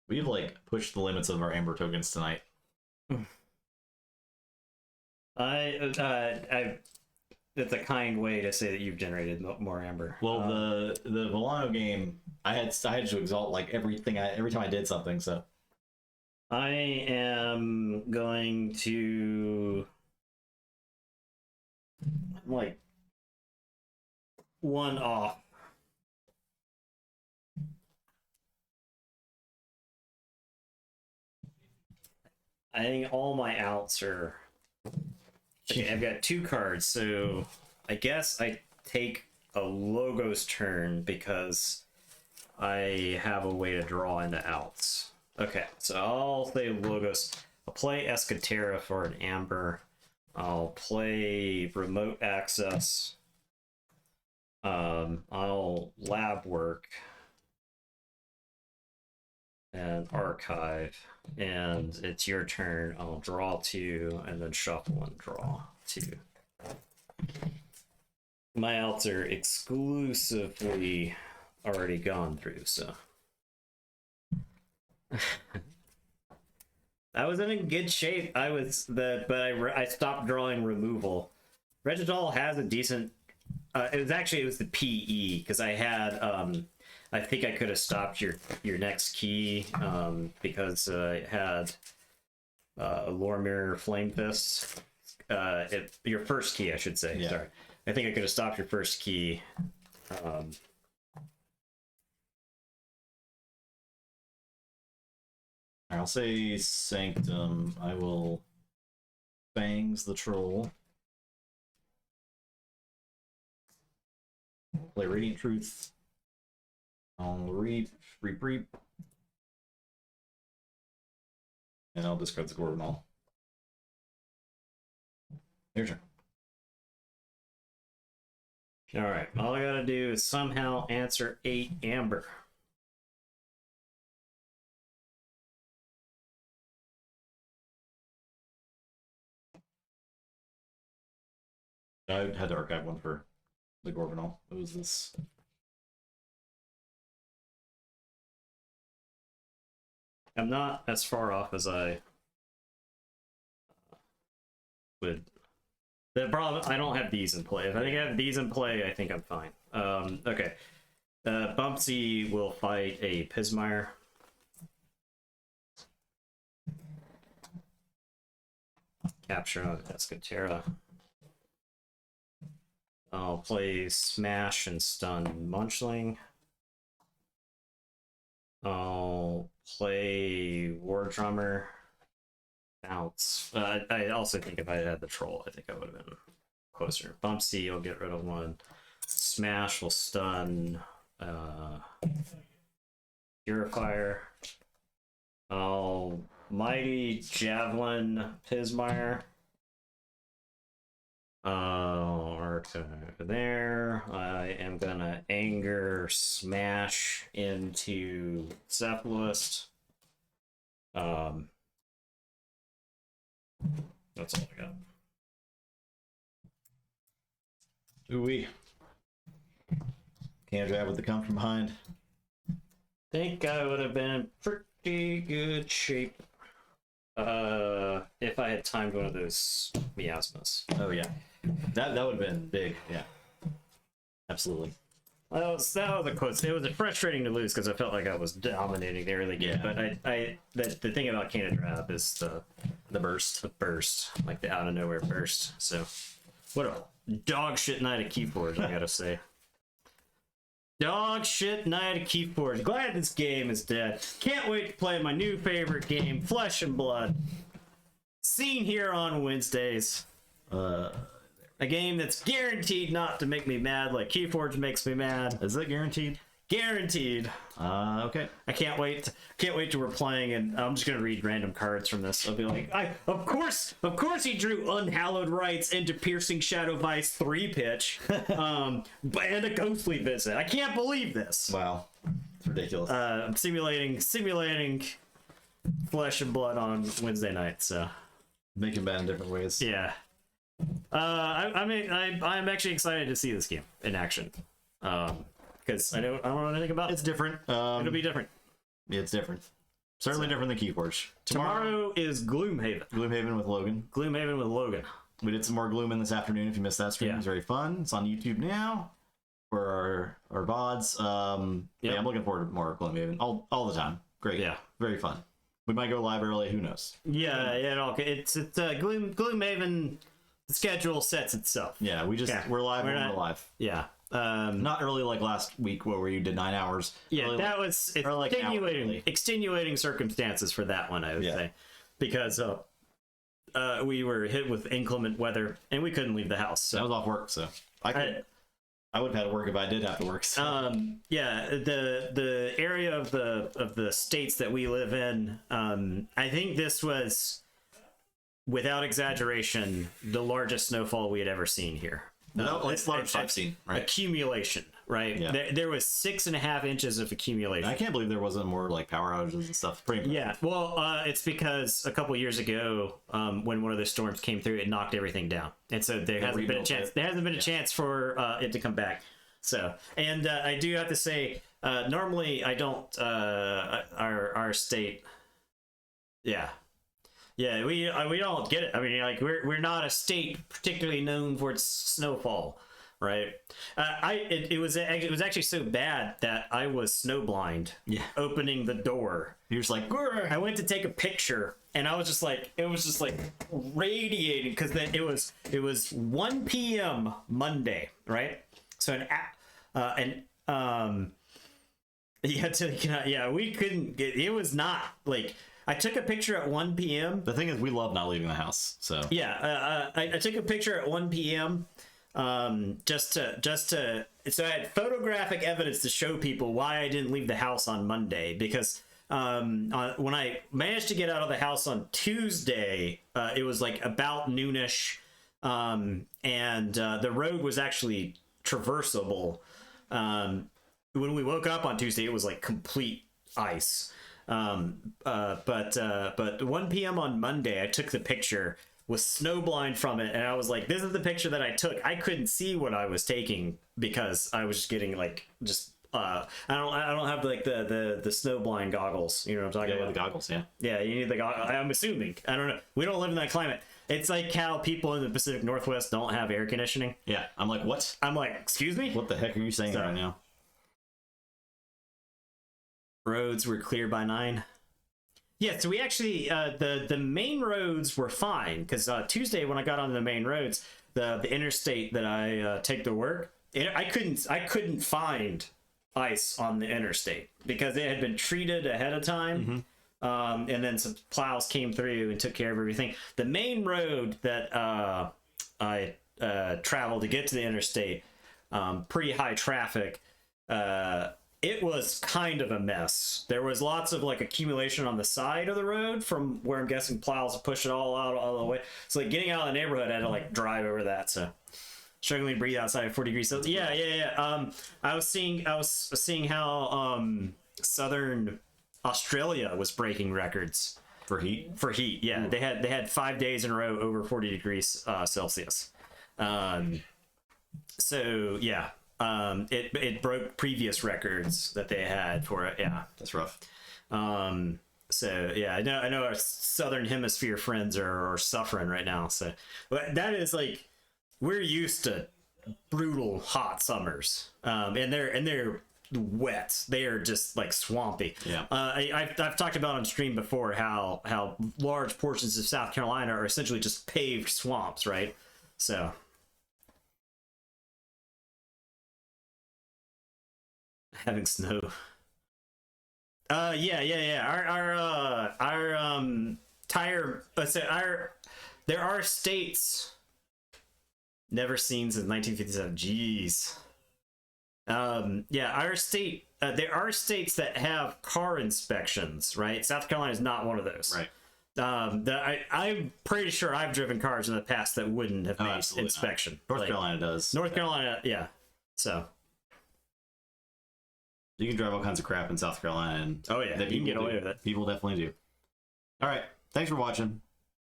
Speaker 2: We've like pushed the limits of our Amber tokens tonight.
Speaker 1: That's a kind way to say that you've generated more Amber.
Speaker 2: Well, the Volano game, I had to exalt like every time I did something. So
Speaker 1: I am going to like 1 off. I think all my outs are. Okay, I've got 2 cards, so I guess I take a Logos turn because I have a way to draw into outs. Okay, so I'll say Logos. I'll play Escatera for an Amber. I'll play Remote Access. I'll Lab Work and Archive, and it's your turn. I'll draw 2 and then shuffle and draw 2. My outs are exclusively already gone through, so I was in good shape. But I stopped drawing removal. Regital has a decent. It was the PE because I had. I think I could have stopped your next key because I had Lormir Flame Fist. Your first key, I should say. Yeah. Sorry, I think I could have stopped your first key.
Speaker 2: I'll say Sanctum. I will Fangs the Troll. Play Radiant Truth. I'll reap. And I'll discard the Gorgonol. Your turn.
Speaker 1: Alright, all I gotta do is somehow answer 8 Amber.
Speaker 2: I had to archive one for the Gorgonol. It was this.
Speaker 1: I'm not as far off as I would. The problem, I don't have these in play. If I think I have these in play, I think I'm fine. Okay. Bumpsy will fight a Pismire. Capture of Escatera. I'll play Smash and Stun Munchling. I'll play War Drummer. Bounce. I also think if I had the Troll, I think I would have been closer. Bumpsy, you'll get rid of one. Smash will stun Purifier. I'll Mighty Javelin Pismire. There. I am gonna Anger Smash into Cephalist. That's all I got.
Speaker 2: Ooh-wee. Can't drive with the come from behind.
Speaker 1: Think I would have been in pretty good shape if I had timed one of those miasmas.
Speaker 2: Oh yeah, that would have been big. Yeah, absolutely.
Speaker 1: That was a close. It was frustrating to lose because I felt like I was dominating the early game. Yeah. But the thing about Canada is the burst, like the out of nowhere burst. So what a dog shit night at Keyforge, I gotta say. Dog shit night at Keyforge. Glad this game is dead. Can't wait to play my new favorite game, Flesh and Blood. Seen here on Wednesdays. A game that's guaranteed not to make me mad like Keyforge makes me mad.
Speaker 2: Is it guaranteed?
Speaker 1: Guaranteed.
Speaker 2: Okay.
Speaker 1: I can't wait till we're playing, and I'm just gonna read random cards from this. I'll be like, of course he drew Unhallowed Rites into Piercing Shadow Vice 3-pitch, and a Ghostly Visit. I can't believe this.
Speaker 2: Wow, it's ridiculous.
Speaker 1: I'm simulating Flesh and Blood on Wednesday night. So
Speaker 2: making bad in different ways.
Speaker 1: Yeah. I'm actually excited to see this game in action. Because I don't know anything about it.
Speaker 2: It's different.
Speaker 1: It'll be different.
Speaker 2: It's different. Certainly different than Keyforge.
Speaker 1: Tomorrow is Gloomhaven.
Speaker 2: Gloomhaven with Logan.
Speaker 1: Gloomhaven with Logan.
Speaker 2: We did some more Gloom in this afternoon. If you missed that stream, It was very fun. It's on YouTube now for our VODs. Yeah, I'm looking forward to more Gloomhaven all the time. Great.
Speaker 1: Yeah.
Speaker 2: Very fun. We might go live early. Who knows?
Speaker 1: Yeah. It's Gloomhaven. The schedule sets itself.
Speaker 2: Yeah, we're live when we're live.
Speaker 1: Yeah.
Speaker 2: Not early like last week where you did 9 hours.
Speaker 1: Yeah, that was extenuating circumstances for that one, I would say. because we were hit with inclement weather and we couldn't leave the house. So
Speaker 2: I was off work, so I would have had to work if I did have to work. So.
Speaker 1: Yeah, the area of the states that we live in, I think this was, without exaggeration, the largest snowfall we had ever seen here.
Speaker 2: No, it's large I've seen. Right.
Speaker 1: Accumulation, right?
Speaker 2: Yeah.
Speaker 1: There was 6.5 inches of accumulation.
Speaker 2: I can't believe there wasn't more like power outages and stuff. Pretty impressive.
Speaker 1: Yeah, well, it's because a couple years ago, when one of those storms came through, it knocked everything down, and so there hasn't been a chance. There hasn't been a chance for it to come back. So, and I do have to say, normally I don't. Our state, yeah, we don't get it. I mean, like we're not a state particularly known for its snowfall, right? It was actually so bad that I was snowblind. Yeah. Opening the door,
Speaker 2: you're just like,
Speaker 1: I went to take a picture, and I was just like, it was just like radiating because then it was 1 p.m. Monday, right? So we couldn't get. It was not like. I took a picture at 1 p.m.
Speaker 2: The thing is, we love not leaving the house. So
Speaker 1: yeah, I took a picture at 1 p.m. Just to so I had photographic evidence to show people why I didn't leave the house on Monday, because when I managed to get out of the house on Tuesday, it was like about noonish, and the road was actually traversable. When we woke up on Tuesday, it was like complete ice. But 1 p.m. on Monday, I took the picture, was snowblind from it, and I was like, this is the picture that I took. I couldn't see what I was taking because I was just getting like I don't have like the snowblind goggles. You know what I'm talking about?
Speaker 2: The goggles, yeah.
Speaker 1: Yeah, you need the goggles. I'm assuming. I don't know. We don't live in that climate. It's like how people in the Pacific Northwest don't have air conditioning.
Speaker 2: Yeah, I'm like, what?
Speaker 1: I'm like, excuse me?
Speaker 2: What the heck are you saying right now?
Speaker 1: Roads were clear by 9. Yeah, so we actually the main roads were fine because Tuesday when I got on the main roads, the interstate that I take to work, I couldn't find ice on the interstate because it had been treated ahead of time. Mm-hmm. And then some plows came through and took care of everything. The main road that I traveled to get to the interstate, pretty high traffic. It was kind of a mess. There was lots of like accumulation on the side of the road from where I'm guessing plows push it all out all the way. So like getting out of the neighborhood, I had to like drive over that. So struggling to breathe outside at 40 degrees. So yeah. I was seeing how southern Australia was breaking records
Speaker 2: for heat.
Speaker 1: Yeah. Ooh. They had 5 days in a row over 40 degrees Celsius. So yeah. It broke previous records that they had for it. Yeah,
Speaker 2: that's rough.
Speaker 1: So yeah, I know our southern hemisphere friends are suffering right now. So that is like, we're used to brutal hot summers, and they're wet. They are just like swampy.
Speaker 2: Yeah.
Speaker 1: I've talked about on stream before how large portions of South Carolina are essentially just paved swamps, right? So. Having snow. Yeah. Our tire. There are states never seen since 1957. Jeez. Yeah, our state. There are states that have car inspections, right? South Carolina is not one of those.
Speaker 2: Right.
Speaker 1: I'm pretty sure I've driven cars in the past that wouldn't have made inspection.
Speaker 2: Not. North Carolina does.
Speaker 1: North Carolina, yeah. So.
Speaker 2: You can drive all kinds of crap in South Carolina, and
Speaker 1: you can get away with it.
Speaker 2: People definitely do. All right, thanks for watching.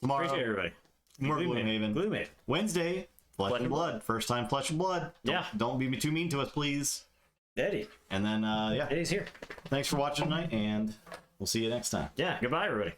Speaker 2: Tomorrow,
Speaker 1: appreciate everybody.
Speaker 2: More Gloomhaven.
Speaker 1: Gloomhaven.
Speaker 2: Wednesday, Flesh and Blood. First time Flesh and Blood. Don't be too mean to us, please.
Speaker 1: Eddie.
Speaker 2: And then,
Speaker 1: Eddie's here.
Speaker 2: Thanks for watching tonight, and we'll see you next time.
Speaker 1: Yeah, goodbye, everybody.